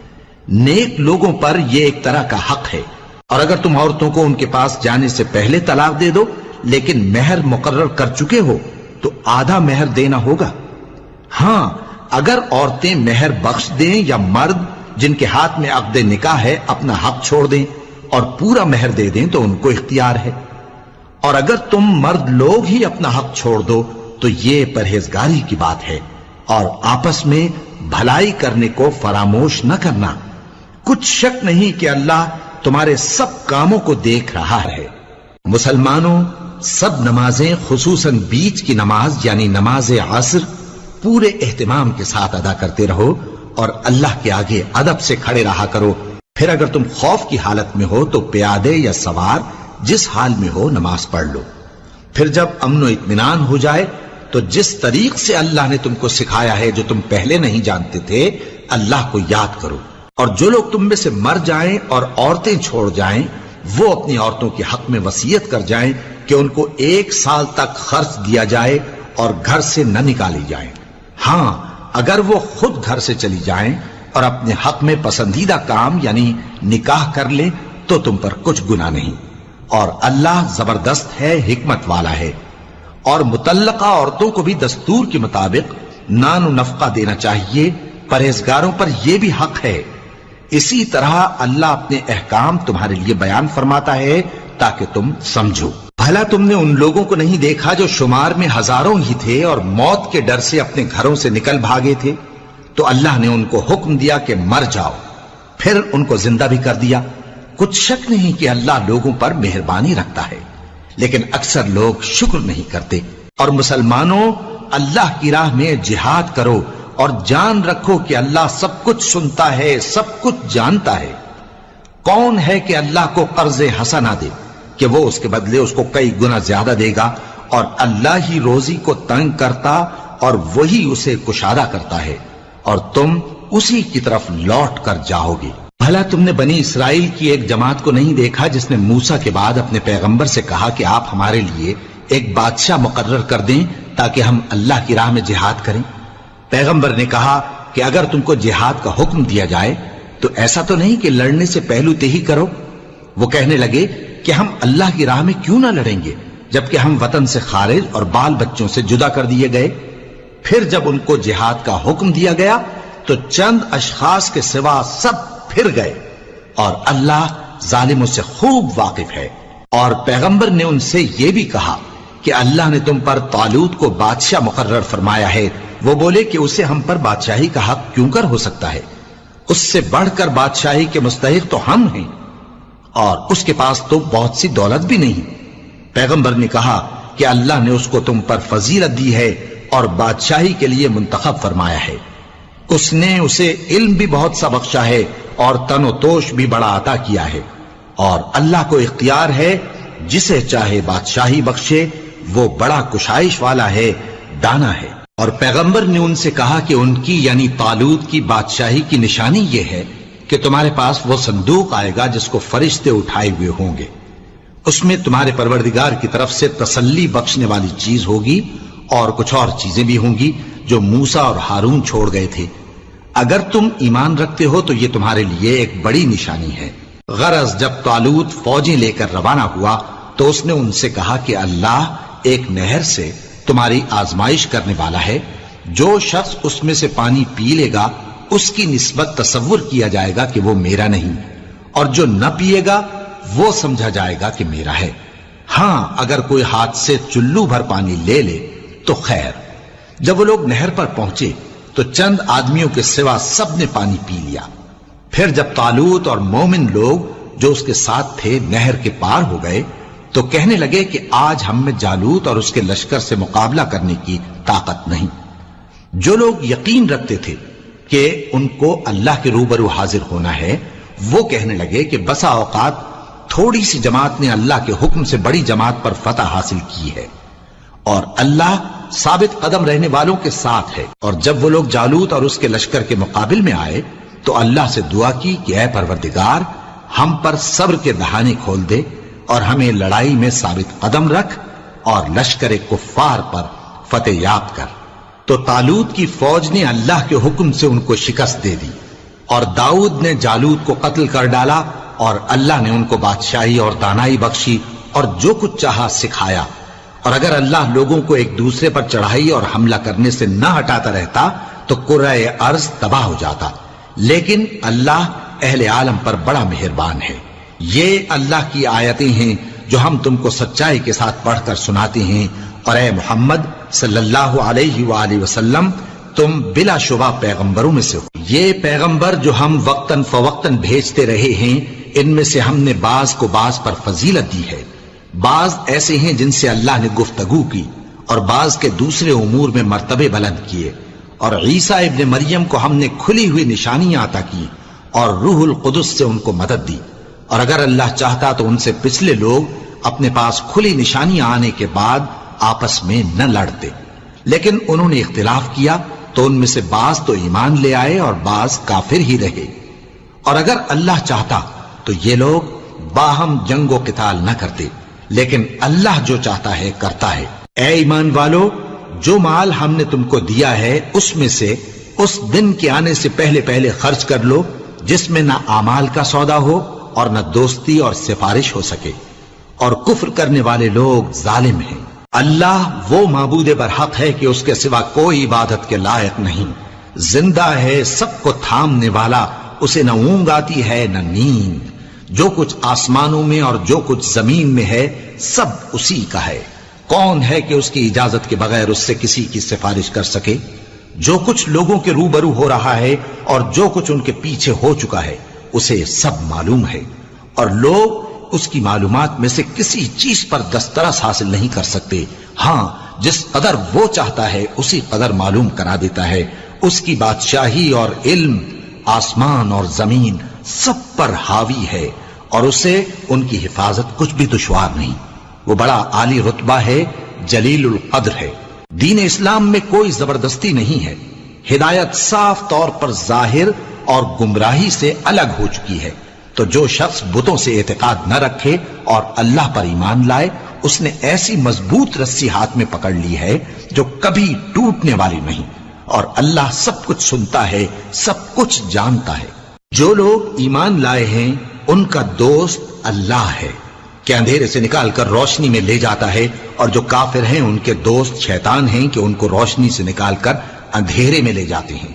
نیک لوگوں پر یہ ایک طرح کا حق ہے۔ اور اگر تم عورتوں کو ان کے پاس جانے سے پہلے طلاق دے دو لیکن مہر مقرر کر چکے ہو تو آدھا مہر دینا ہوگا، ہاں اگر عورتیں مہر بخش دیں یا مرد جن کے ہاتھ میں عقد نکاح ہے اپنا حق چھوڑ دیں اور پورا مہر دے دیں تو ان کو اختیار ہے۔ اور اگر تم مرد لوگ ہی اپنا حق چھوڑ دو تو یہ پرہیزگاری کی بات ہے، اور آپس میں بھلائی کرنے کو فراموش نہ کرنا، کچھ شک نہیں کہ اللہ تمہارے سب کاموں کو دیکھ رہا ہے۔ مسلمانوں، سب نمازیں خصوصاً بیچ کی نماز یعنی نماز عصر پورے اہتمام کے ساتھ ادا کرتے رہو اور اللہ کے آگے ادب سے کھڑے رہا کرو۔ پھر اگر تم خوف کی حالت میں ہو تو پیادے یا سوار جس حال میں ہو نماز پڑھ لو۔ پھر جب امن و اطمینان ہو جائے تو جس طریق سے اللہ نے تم کو سکھایا ہے جو تم پہلے نہیں جانتے تھے اللہ کو یاد کرو۔ اور جو لوگ تم میں سے مر جائیں اور عورتیں چھوڑ جائیں وہ اپنی عورتوں کے حق میں وصیت کر جائیں کہ ان کو 1 سال تک خرچ دیا جائے اور گھر سے نہ نکالی جائیں، ہاں اگر وہ خود گھر سے چلی جائیں اور اپنے حق میں پسندیدہ کام یعنی نکاح کر لیں تو تم پر کچھ گناہ نہیں، اور اللہ زبردست ہے، حکمت والا ہے۔ اور مطلقہ عورتوں کو بھی دستور کے مطابق نان و نفقہ دینا چاہیے، پرہیزگاروں پر یہ بھی حق ہے۔ اسی طرح اللہ اپنے احکام تمہارے لیے بیان فرماتا ہے تاکہ تم سمجھو۔ بھلا تم نے ان لوگوں کو نہیں دیکھا جو شمار میں ہزاروں ہی تھے اور موت کے ڈر سے اپنے گھروں سے نکل بھاگے تھے، تو اللہ نے ان کو حکم دیا کہ مر جاؤ، پھر ان کو زندہ بھی کر دیا۔ کچھ شک نہیں کہ اللہ لوگوں پر مہربانی رکھتا ہے، لیکن اکثر لوگ شکر نہیں کرتے۔ اور مسلمانوں، اللہ کی راہ میں جہاد کرو اور جان رکھو کہ اللہ سب کچھ سنتا ہے، سب کچھ جانتا ہے۔ کون ہے کہ اللہ کو قرض حسنہ دے کہ وہ اس کے بدلے اس کو کئی گنا زیادہ دے گا، اور اللہ ہی روزی کو تنگ کرتا اور وہی اسے کشادہ کرتا ہے، اور تم اسی کی طرف لوٹ کر جاؤ گے۔ بھلا تم نے بنی اسرائیل کی ایک جماعت کو نہیں دیکھا جس نے موسیٰ کے بعد اپنے پیغمبر سے کہا کہ آپ ہمارے لیے ایک بادشاہ مقرر کر دیں تاکہ ہم اللہ کی راہ میں جہاد کریں؟ پیغمبر نے کہا کہ اگر تم کو جہاد کا حکم دیا جائے تو ایسا تو نہیں کہ لڑنے سے پہلو تہی کرو۔ وہ کہنے لگے کہ ہم اللہ کی راہ میں کیوں نہ لڑیں گے جبکہ ہم وطن سے خارج اور بال بچوں سے جدا کر دیے گئے۔ پھر جب ان کو جہاد کا حکم دیا گیا تو چند اشخاص کے سوا سب پھر گئے، اور اللہ ظالموں سے خوب واقف ہے۔ اور پیغمبر نے ان سے یہ بھی کہا کہ اللہ نے تم پر طالوت کو بادشاہ مقرر فرمایا ہے وہ بولے کہ اسے ہم پر بادشاہی کا حق کیوں کر ہو سکتا ہے؟ اس سے بڑھ کر بادشاہی کے مستحق تو ہم ہیں، اور اس کے پاس تو بہت سی دولت بھی نہیں۔ پیغمبر نے کہا کہ اللہ نے اس کو تم پر فضیلت دی ہے اور بادشاہی کے لیے منتخب فرمایا ہے۔ اس نے اسے علم بھی بہت سا بخشا ہے اور تن و توش بھی بڑا عطا کیا ہے، اور اللہ کو اختیار ہے جسے چاہے بادشاہی بخشے، وہ بڑا کشائش والا ہے، دانا ہے۔ اور پیغمبر نے ان سے کہا کہ ان کی یعنی طالوت کی بادشاہی کی نشانی یہ ہے کہ تمہارے پاس وہ صندوق آئے گا جس کو فرشتے اٹھائے ہوئے ہوں گے، اس میں تمہارے پروردگار کی طرف سے تسلی بخشنے والی چیز ہوگی اور کچھ اور چیزیں بھی ہوں گی جو موسیٰ اور ہارون چھوڑ گئے تھے۔ اگر تم ایمان رکھتے ہو تو یہ تمہارے لیے ایک بڑی نشانی ہے۔ غرض جب طالوت فوجیں لے کر روانہ ہوا تو اس نے ان سے کہا کہ اللہ ایک نہر سے تمہاری آزمائش کرنے والا ہے، جو شخص اس میں سے پانی پی لے گا اس کی نسبت تصور کیا جائے گا کہ وہ میرا نہیں، اور جو نہ پیے گا وہ سمجھا جائے گا کہ میرا ہے۔ ہاں اگر کوئی ہاتھ سے چلو بھر پانی لے لے تو خیر۔ جب وہ لوگ نہر پر پہنچے تو چند آدمیوں کے سوا سب نے پانی پی لیا۔ پھر جب طالوت اور مومن لوگ جو اس کے ساتھ تھے نہر کے پار ہو گئے تو کہنے لگے کہ آج ہم میں جالوت اور اس کے لشکر سے مقابلہ کرنے کی طاقت نہیں۔ جو لوگ یقین رکھتے تھے کہ ان کو اللہ کے روبرو حاضر ہونا ہے، وہ کہنے لگے کہ بسا اوقات تھوڑی سی جماعت نے اللہ کے حکم سے بڑی جماعت پر فتح حاصل کی ہے، اور اللہ ثابت قدم رہنے والوں کے ساتھ ہے۔ اور جب وہ لوگ جالوت اور اس کے لشکر کے مقابل میں آئے تو اللہ سے دعا کی کہ اے پروردگار، ہم پر صبر کے دہانے کھول دے اور ہمیں لڑائی میں ثابت قدم رکھ اور لشکر کفار پر فتح یاب کر۔ تو طالوت کی فوج نے اللہ کے حکم سے ان کو شکست دے دی، اور داؤد نے جالوت کو قتل کر ڈالا، اور اللہ نے ان کو بادشاہی اور دانائی بخشی اور جو کچھ چاہا سکھایا۔ اور اگر اللہ لوگوں کو ایک دوسرے پر چڑھائی اور حملہ کرنے سے نہ ہٹاتا رہتا تو کرۂ ارض تباہ ہو جاتا، لیکن اللہ اہل عالم پر بڑا مہربان ہے۔ یہ اللہ کی آیتیں ہیں جو ہم تم کو سچائی کے ساتھ پڑھ کر سناتے ہیں، اور اے محمد صلی اللہ علیہ وآلہ وسلم تم بلا شبہ پیغمبروں میں سے ہو۔ یہ پیغمبر جو ہم وقتاً فوقتاً بھیجتے رہے ہیں، ان میں سے ہم نے بعض کو بعض پر فضیلت دی ہے، بعض ایسے ہیں جن سے اللہ نے گفتگو کی، اور بعض کے دوسرے امور میں مرتبے بلند کیے، اور عیسیٰ ابن مریم کو ہم نے کھلی ہوئی نشانیاں عطا کی اور روح القدس سے ان کو مدد دی۔ اور اگر اللہ چاہتا تو ان سے پچھلے لوگ اپنے پاس کھلی نشانیاں آنے کے بعد آپس میں نہ لڑتے، لیکن انہوں نے اختلاف کیا تو ان میں سے بعض تو ایمان لے آئے اور بعض کافر ہی رہے۔ اور اگر اللہ چاہتا تو یہ لوگ باہم جنگ و قتال نہ کرتے، لیکن اللہ جو چاہتا ہے کرتا ہے۔ اے ایمان والو، جو مال ہم نے تم کو دیا ہے اس میں سے اس دن کے آنے سے پہلے پہلے خرچ کر لو جس میں نہ اعمال کا سودا ہو اور نہ دوستی اور سفارش ہو سکے، اور کفر کرنے والے لوگ ظالم ہیں۔ اللہ وہ معبود برحق ہے کہ اس کے سوا کوئی عبادت کے لائق نہیں، زندہ ہے، سب کو تھامنے والا، اسے نہ اونگ آتی ہے نہ نیند۔ جو کچھ آسمانوں میں اور جو کچھ زمین میں ہے سب اسی کا ہے۔ کون ہے کہ اس کی اجازت کے بغیر اس سے کسی کی سفارش کر سکے؟ جو کچھ لوگوں کے روبرو ہو رہا ہے اور جو کچھ ان کے پیچھے ہو چکا ہے اسے سب معلوم ہے، اور لوگ اس کی معلومات میں سے کسی چیز پر دسترس حاصل نہیں کر سکتے۔ ہاں جس قدر وہ چاہتا ہے اسی قدر معلوم کرا دیتا ہے۔ اس کی بادشاہی اور علم آسمان اور زمین سب پر حاوی ہے، اور اسے ان کی حفاظت کچھ بھی دشوار نہیں۔ وہ بڑا عالی رتبہ ہے، جلیل القدر ہے۔ دین اسلام میں کوئی زبردستی نہیں ہے، ہدایت صاف طور پر ظاہر اور گمراہی سے الگ ہو چکی ہے۔ تو جو شخص بتوں سے اعتقاد نہ رکھے اور اللہ پر ایمان لائے، اس نے ایسی مضبوط رسی ہاتھ میں پکڑ لی ہے جو کبھی ٹوٹنے والی نہیں، اور اللہ سب کچھ سنتا ہے، سب کچھ جانتا ہے۔ جو لوگ ایمان لائے ہیں ان کا دوست اللہ ہے کہ اندھیرے سے نکال کر روشنی میں لے جاتا ہے، اور جو کافر ہیں ان کے دوست شیطان ہیں کہ ان کو روشنی سے نکال کر اندھیرے میں لے جاتے ہیں۔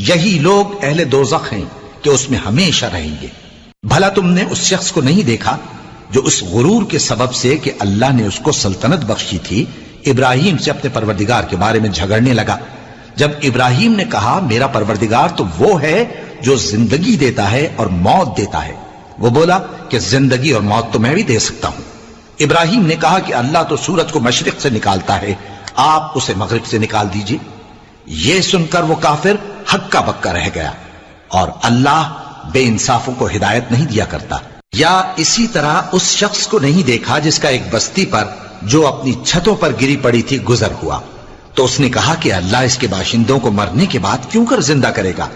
یہی لوگ اہل دوزخ ہیں کہ اس میں ہمیشہ رہیں گے۔ بھلا تم نے اس شخص کو نہیں دیکھا جو اس غرور کے سبب سے کہ اللہ نے اس کو سلطنت بخشی تھی ابراہیم سے اپنے پروردگار کے بارے میں جھگڑنے لگا، جب ابراہیم نے کہا میرا پروردگار تو وہ ہے جو زندگی دیتا ہے اور موت دیتا ہے، وہ بولا کہ زندگی اور موت تو میں بھی دے سکتا ہوں۔ ابراہیم نے کہا کہ اللہ تو سورج کو مشرق سے نکالتا ہے، آپ اسے مغرب سے نکال دیجئے۔ یہ سن کر وہ کافر ہکا بکا رہ گیا، اور اللہ بے انصافوں کو ہدایت نہیں دیا کرتا۔ یا اسی طرح اس شخص کو نہیں دیکھا جس کا ایک بستی پر جو اپنی چھتوں پر گری پڑی تھی گزر ہوا، تو اس نے کہا کہ اللہ اس کے باشندوں کو مرنے کے بعد کیوں کر زندہ کرے گا؟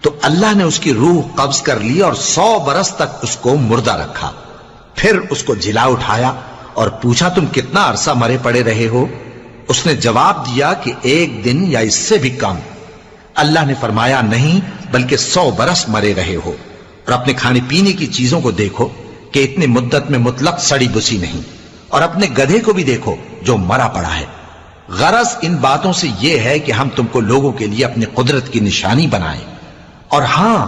تو اللہ نے اس کی روح قبض کر لی اور 100 برس تک اس کو مردہ رکھا، پھر اس کو جلا اٹھایا اور پوچھا تم کتنا عرصہ مرے پڑے رہے ہو؟ اس نے جواب دیا کہ 1 دن یا اس سے بھی کم۔ اللہ نے فرمایا نہیں بلکہ 100 برس مرے رہے ہو، اور اپنے کھانے پینے کی چیزوں کو دیکھو کہ اتنی مدت میں مطلق سڑی بسی نہیں، اور اپنے گدھے کو بھی دیکھو جو مرا پڑا ہے۔ غرض ان باتوں سے یہ ہے کہ ہم تم کو لوگوں کے لیے اپنی قدرت کی نشانی بنائیں، اور ہاں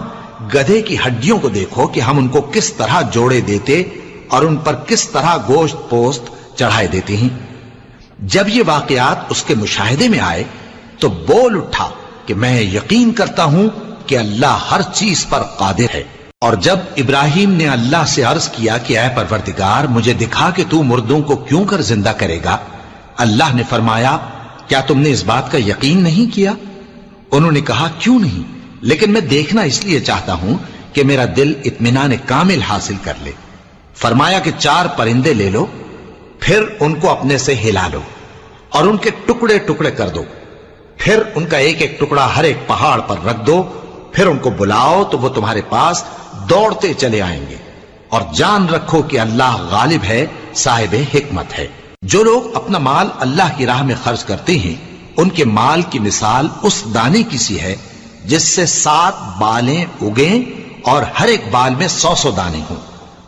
گدھے کی ہڈیوں کو دیکھو کہ ہم ان کو کس طرح جوڑے دیتے اور ان پر کس طرح گوشت پوست چڑھائے دیتے ہیں۔ جب یہ واقعات اس کے مشاہدے میں آئے تو بول اٹھا کہ میں یقین کرتا ہوں کہ اللہ ہر چیز پر قادر ہے۔ اور جب ابراہیم نے اللہ سے عرض کیا کہ اے پروردگار مجھے دکھا کہ تو مردوں کو کیوں کر زندہ کرے گا، اللہ نے فرمایا کیا تم نے اس بات کا یقین نہیں کیا؟ انہوں نے کہا کیوں نہیں، لیکن میں دیکھنا اس لیے چاہتا ہوں کہ میرا دل اطمینان کامل حاصل کر لے۔ فرمایا کہ 4 پرندے لے لو، پھر ان کو اپنے سے ہلا لو اور ان کے ٹکڑے ٹکڑے کر دو، پھر ان کا ایک ایک ٹکڑا ہر ایک پہاڑ پر رکھ دو، پھر ان کو بلاؤ تو وہ تمہارے پاس دوڑتے چلے آئیں گے، اور جان رکھو کہ اللہ غالب ہے، صاحب حکمت ہے۔ جو لوگ اپنا مال اللہ کی راہ میں خرچ کرتے ہیں ان کے مال کی مثال اس دانے کی سی ہے جس سے 7 بالیں اگیں اور ہر ایک بال میں 100 دانے ہوں،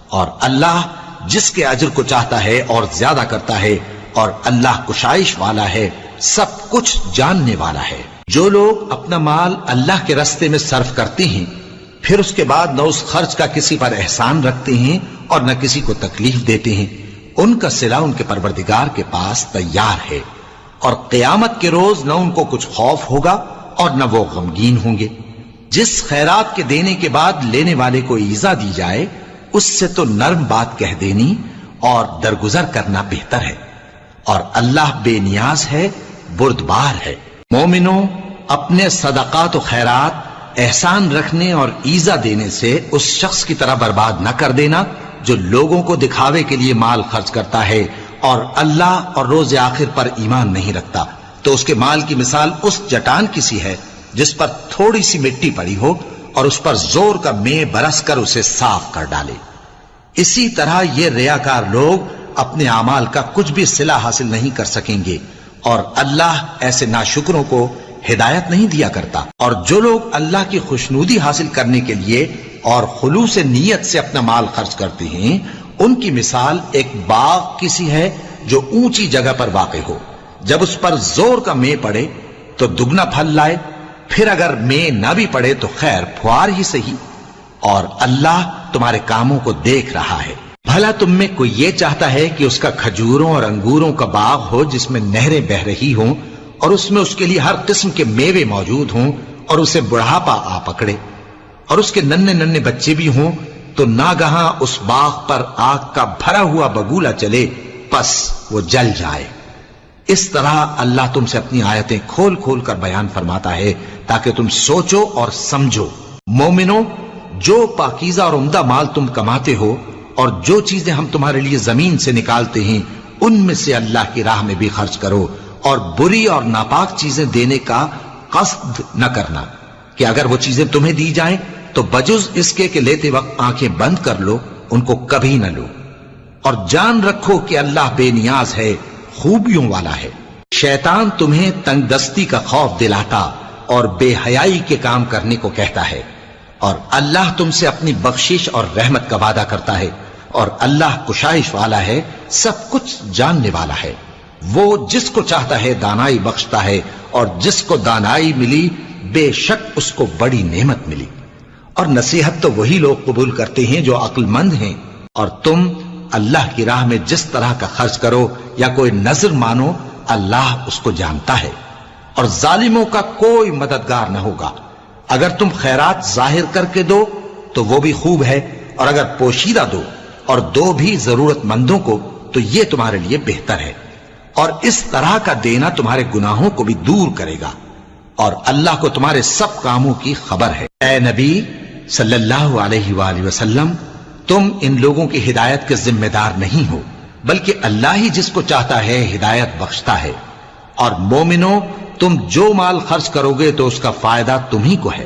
اور اللہ جس کے اجر کو چاہتا ہے اور زیادہ کرتا ہے، اور اللہ کشائش والا ہے، سب کچھ جاننے والا ہے۔ جو لوگ اپنا مال اللہ کے راستے میں صرف کرتے ہیں پھر اس کے بعد نہ اس خرچ کا کسی پر احسان رکھتے ہیں اور نہ کسی کو تکلیف دیتے ہیں، ان کا صلہ ان کے پروردگار کے پاس تیار ہے، اور قیامت کے روز نہ ان کو کچھ خوف ہوگا اور نہ وہ غمگین ہوں گے۔ جس خیرات کے دینے کے بعد لینے والے کو ایذا دی جائے اس سے تو نرم بات کہہ دینی اور درگزر کرنا بہتر ہے، اور اللہ بے نیاز ہے، بردبار ہے۔ مومنوں، اپنے صدقات و خیرات احسان رکھنے اور ایذا دینے سے اس شخص کی طرح برباد نہ کر دینا جو لوگوں کو دکھاوے کے لیے مال خرچ کرتا ہے اور اللہ اور روز آخر پر ایمان نہیں رکھتا، تو اس کے مال کی مثال اس چٹان کی سی ہے جس پر تھوڑی سی مٹی پڑی ہو اور اس پر زور کا مے برس کر اسے صاف کر ڈالے۔ اسی طرح یہ ریاکار لوگ اپنے اعمال کا کچھ بھی صلہ حاصل نہیں کر سکیں گے، اور اللہ ایسے ناشکروں کو ہدایت نہیں دیا کرتا۔ اور جو لوگ اللہ کی خوشنودی حاصل کرنے کے لیے اور خلوص نیت سے اپنا مال خرچ کرتے ہیں ان کی مثال ایک باغ کی سی ہے جو اونچی جگہ پر واقع ہو، جب اس پر زور کا مے پڑے تو دگنا پھل لائے، پھر اگر مے نہ بھی پڑے تو خیر پھوار ہی صحیح، اور اللہ تمہارے کاموں کو دیکھ رہا ہے۔ بھلا تم میں کوئی یہ چاہتا ہے کہ اس کا کھجوروں اور انگوروں کا باغ ہو جس میں نہریں بہ رہی ہوں اور اس میں اس کے لیے ہر قسم کے میوے موجود ہوں، اور اسے بڑھاپا آ پکڑے اور اس کے ننھے ننھے بچے بھی ہوں، تو ناگہاں اس باغ پر آگ کا بھرا ہوا بگولا چلے، پس وہ جل جائے۔ اس طرح اللہ تم سے اپنی آیتیں کھول کھول کر بیان فرماتا ہے تاکہ تم سوچو اور سمجھو۔ مومنوں، جو پاکیزہ اور عمدہ مال تم کماتے ہو اور جو چیزیں ہم تمہارے لیے زمین سے نکالتے ہیں ان میں سے اللہ کی راہ میں بھی خرچ کرو، اور بری اور ناپاک چیزیں دینے کا قصد نہ کرنا کہ اگر وہ چیزیں تمہیں دی جائیں تو بجز اس کے کہ لیتے وقت آنکھیں بند کر لو، ان کو کبھی نہ لو، اور جان رکھو کہ اللہ بے نیاز ہے، خوبیوں والا ہے۔ شیطان تمہیں تنگ دستی کا خوف دلاتا اور بے حیائی کے کام کرنے کو کہتا ہے، اور اللہ تم سے اپنی بخشش اور رحمت کا وعدہ کرتا ہے، اور اللہ کشائش والا ہے، سب کچھ جاننے والا ہے۔ وہ جس کو چاہتا ہے دانائی بخشتا ہے، اور جس کو دانائی ملی بے شک اس کو بڑی نعمت ملی۔ اور نصیحت تو وہی لوگ قبول کرتے ہیں جو عقل مند ہیں، اور تم اللہ کی راہ میں جس طرح کا خرچ کرو یا کوئی نظر مانو اللہ اس کو جانتا ہے، اور ظالموں کا کوئی مددگار نہ ہوگا۔ اگر تم خیرات ظاہر کر کے دو تو وہ بھی خوب ہے، اور اگر پوشیدہ دو اور دو بھی ضرورت مندوں کو تو یہ تمہارے لیے بہتر ہے، اور اس طرح کا دینا تمہارے گناہوں کو بھی دور کرے گا، اور اللہ کو تمہارے سب کاموں کی خبر ہے۔ اے نبی صلی اللہ علیہ وآلہ وسلم، تم ان لوگوں کی ہدایت کے ذمہ دار نہیں ہو، بلکہ اللہ ہی جس کو چاہتا ہے ہدایت بخشتا ہے۔ اور مومنو، تم جو مال خرچ کرو گے تو اس کا فائدہ تمہیں کو ہے،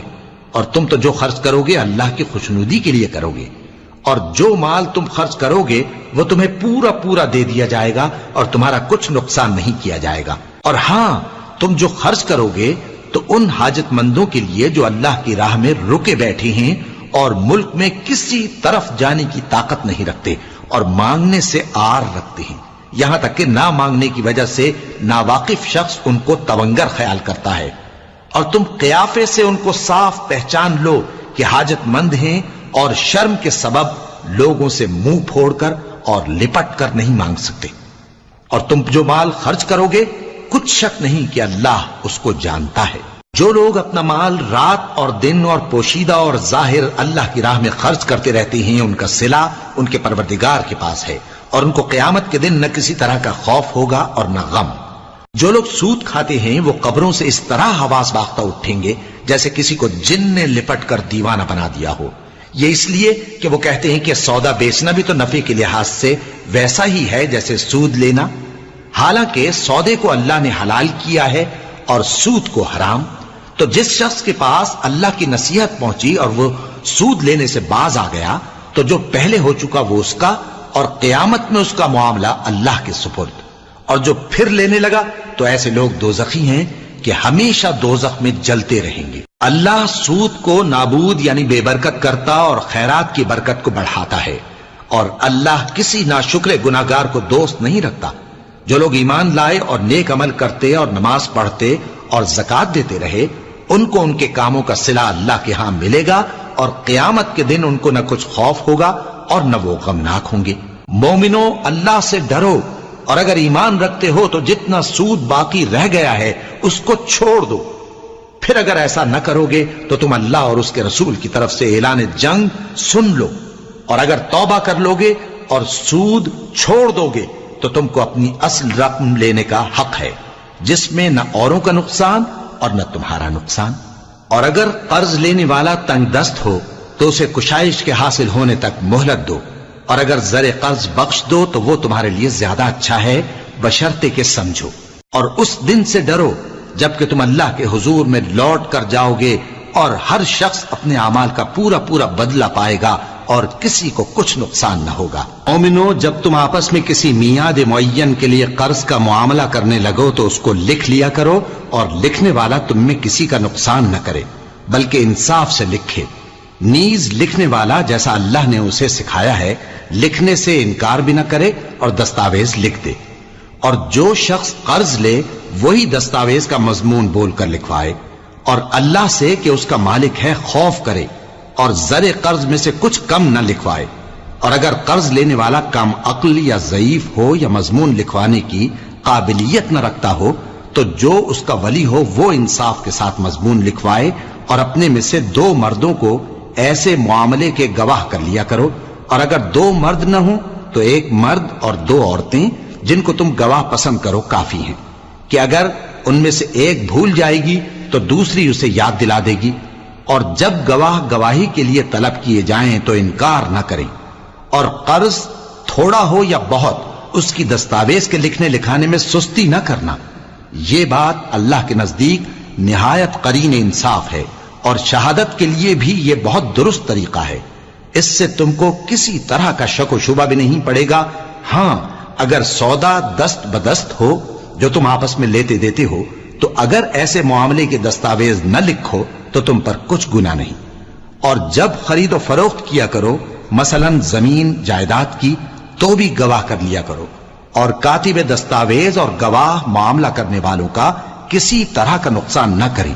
اور تم تو جو خرچ کرو گے اللہ کی خوشنودی کے لیے کرو گے، اور جو مال تم خرچ کرو گے وہ تمہیں پورا پورا دے دیا جائے گا اور تمہارا کچھ نقصان نہیں کیا جائے گا۔ اور ہاں، تم جو خرچ کرو گے تو ان حاجت مندوں کے لیے جو اللہ کی راہ میں رکے بیٹھے ہیں اور ملک میں کسی طرف جانے کی طاقت نہیں رکھتے اور مانگنے سے آر رکھتے ہیں، یہاں تک کہ نہ مانگنے کی وجہ سے ناواقف شخص ان کو تونگر خیال کرتا ہے، اور تم قیافے سے ان کو صاف پہچان لو کہ حاجت مند ہیں، اور شرم کے سبب لوگوں سے منہ پھوڑ کر اور لپٹ کر نہیں مانگ سکتے۔ اور تم جو مال خرچ کرو گے کچھ شک نہیں کہ اللہ اس کو جانتا ہے۔ جو لوگ اپنا مال رات اور دن اور پوشیدہ اور ظاہر اللہ کی راہ میں خرچ کرتے رہتے ہیں، ان کا صلہ ان کے پروردگار کے پاس ہے، اور ان کو قیامت کے دن نہ کسی طرح کا خوف ہوگا اور نہ غم۔ جو لوگ سود کھاتے ہیں وہ قبروں سے اس طرح حواس باختہ اٹھیں گے جیسے کسی کو جن نے لپٹ کر دیوانہ بنا دیا ہو، یہ اس لیے کہ وہ کہتے ہیں کہ سودا بیچنا بھی تو نفع کے لحاظ سے ویسا ہی ہے جیسے سود لینا، حالانکہ سودے کو اللہ نے حلال کیا ہے اور سود کو حرام۔ تو جس شخص کے پاس اللہ کی نصیحت پہنچی اور وہ سود لینے سے باز آ گیا تو جو پہلے ہو چکا وہ اس کا، اور قیامت میں اس کا معاملہ اللہ کے سپرد۔ اور جو پھر لینے لگا تو ایسے لوگ دوزخی ہیں کہ ہمیشہ دوزخ میں جلتے رہیں گے۔ اللہ سود کو نابود یعنی بے برکت کرتا اور خیرات کی برکت کو بڑھاتا ہے، اور اللہ کسی ناشکر گناہگار کو دوست نہیں رکھتا۔ جو لوگ ایمان لائے اور نیک عمل کرتے اور نماز پڑھتے اور زکوٰۃ دیتے رہے، ان کو ان کے کاموں کا صلہ اللہ کے ہاں ملے گا، اور قیامت کے دن ان کو نہ کچھ خوف ہوگا اور نہ وہ غمناک ہوں گے۔ مومنو، اللہ سے ڈرو، اور اگر ایمان رکھتے ہو تو جتنا سود باقی رہ گیا ہے اس کو چھوڑ دو۔ پھر اگر ایسا نہ کرو گے تو تم اللہ اور اس کے رسول کی طرف سے اعلان جنگ سن لو، اور اگر توبہ کر لو گے اور سود چھوڑ دو گے تو تم کو اپنی اصل رقم لینے کا حق ہے، جس میں نہ اوروں کا نقصان اور نہ تمہارا نقصان۔ اور اگر قرض لینے والا تنگ دست ہو تو اسے کشائش کے حاصل ہونے تک مہلت دو، اور اگر زر قرض بخش دو تو وہ تمہارے لیے زیادہ اچھا ہے، بشرطے کہ سمجھو۔ اور اس دن سے ڈرو جبکہ تم اللہ کے حضور میں لوٹ کر جاؤ گے، اور ہر شخص اپنے اعمال کا پورا پورا بدلہ پائے گا اور کسی کو کچھ نقصان نہ ہوگا۔ مومنو، جب تم آپس میں کسی میعاد معین کے لیے قرض کا معاملہ کرنے لگو تو اس کو لکھ لیا کرو، اور لکھنے والا تم میں کسی کا نقصان نہ کرے بلکہ انصاف سے لکھے۔ نیز لکھنے والا جیسا اللہ نے اسے سکھایا ہے لکھنے سے انکار بھی نہ کرے اور دستاویز لکھ دے، اور جو شخص قرض لے وہی دستاویز کا مضمون بول کر لکھوائے، اور اللہ سے کہ اس کا مالک ہے خوف کرے، اور زر قرض میں سے کچھ کم نہ لکھوائے۔ اور اگر قرض لینے والا کم عقل یا ضعیف ہو یا مضمون لکھوانے کی قابلیت نہ رکھتا ہو تو جو اس کا ولی ہو وہ انصاف کے ساتھ مضمون لکھوائے، اور اپنے میں سے 2 مردوں کو ایسے معاملے کے گواہ کر لیا کرو، اور اگر 2 مرد نہ ہوں تو 1 مرد اور 2 عورتیں جن کو تم گواہ پسند کرو کافی ہیں، کہ اگر ان میں سے ایک بھول جائے گی تو دوسری اسے یاد دلا دے گی۔ اور جب گواہ گواہی کے لیے طلب کیے جائیں تو انکار نہ کریں، اور قرض تھوڑا ہو یا بہت اس کی دستاویز کے لکھنے لکھانے میں سستی نہ کرنا۔ یہ بات اللہ کے نزدیک نہایت قرین انصاف ہے، اور شہادت کے لیے بھی یہ بہت درست طریقہ ہے۔ اس سے تم کو کسی طرح کا شک و شبہ بھی نہیں پڑے گا۔ ہاں، اگر سودا دست بدست ہو جو تم آپس میں لیتے دیتے ہو تو اگر ایسے معاملے کے دستاویز نہ لکھو تو تم پر کچھ گناہ نہیں۔ اور جب خرید و فروخت کیا کرو، مثلا زمین جائیداد کی، تو بھی گواہ کر لیا کرو، اور کاتب دستاویز اور گواہ معاملہ کرنے والوں کا کسی طرح کا نقصان نہ کریں۔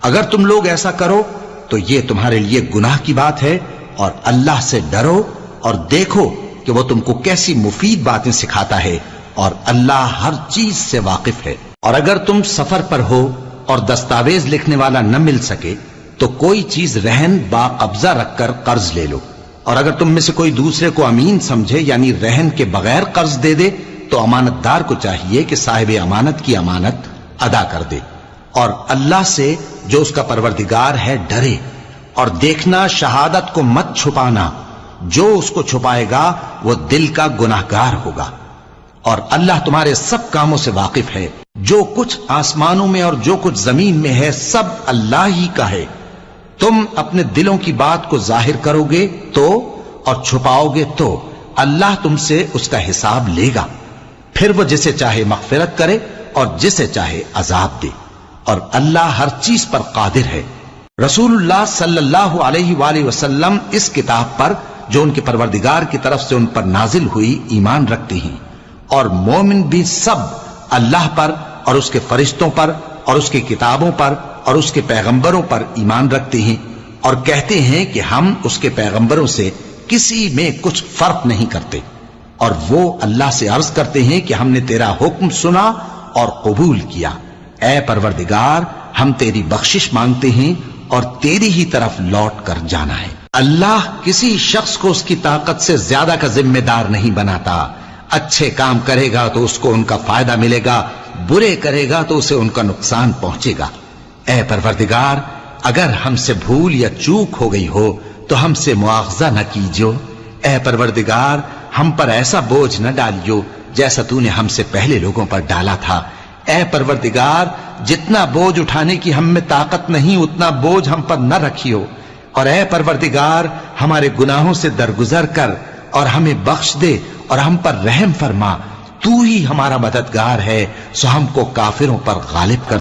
اگر تم لوگ ایسا کرو تو یہ تمہارے لیے گناہ کی بات ہے، اور اللہ سے ڈرو اور دیکھو کہ وہ تم کو کیسی مفید باتیں سکھاتا ہے، اور اللہ ہر چیز سے واقف ہے۔ اور اگر تم سفر پر ہو اور دستاویز لکھنے والا نہ مل سکے تو کوئی چیز رہن با قبضہ رکھ کر قرض لے لو، اور اگر تم میں سے کوئی دوسرے کو امین سمجھے یعنی رہن کے بغیر قرض دے دے تو امانت دار کو چاہیے کہ صاحب امانت کی امانت ادا کر دے، اور اللہ سے جو اس کا پروردگار ہے ڈرے، اور دیکھنا شہادت کو مت چھپانا، جو اس کو چھپائے گا وہ دل کا گناہگار ہوگا، اور اللہ تمہارے سب کاموں سے واقف ہے، جو کچھ آسمانوں میں اور جو کچھ زمین میں ہے سب اللہ ہی کا ہے۔ تم اپنے دلوں کی بات کو ظاہر کرو گے تو اور چھپاؤ گے تو اللہ تم سے اس کا حساب لے گا، پھر وہ جسے چاہے مغفرت کرے اور جسے چاہے عذاب دے، اور اللہ ہر چیز پر قادر ہے۔ رسول اللہ صلی اللہ علیہ وآلہ وسلم اس کتاب پر جو ان کے پروردگار کی طرف سے ان پر نازل ہوئی ایمان رکھتے ہیں، اور مومن بھی سب اللہ پر اور اس کے فرشتوں پر اور اس کی کتابوں پر اور اس کے پیغمبروں پر ایمان رکھتے ہیں، اور کہتے ہیں کہ ہم اس کے پیغمبروں سے کسی میں کچھ فرق نہیں کرتے، اور وہ اللہ سے عرض کرتے ہیں کہ ہم نے تیرا حکم سنا اور قبول کیا، اے پروردگار ہم تیری بخشش مانگتے ہیں اور تیری ہی طرف لوٹ کر جانا ہے۔ اللہ کسی شخص کو اس کی طاقت سے زیادہ کا ذمہ دار نہیں بناتا، اچھے کام کرے گا تو اس کو ان کا فائدہ ملے گا، برے کرے گا تو اسے ان کا نقصان پہنچے گا۔ اے پروردگار اگر ہم سے بھول یا چوک ہو گئی ہو تو ہم سے مواخذہ نہ کیجو، اے پروردگار ہم پر ایسا بوجھ نہ ڈالیو جیسا تو نے ہم سے پہلے لوگوں پر ڈالا تھا، اے پروردگار جتنا بوجھ اٹھانے کی ہم میں طاقت نہیں اتنا بوجھ ہم پر نہ رکھیو، اور اے پروردگار ہمارے گناہوں سے درگزر کر اور ہمیں بخش دے اور ہم پر رحم فرما، تو ہی ہمارا مددگار ہے، سو ہم کو کافروں پر غالب کر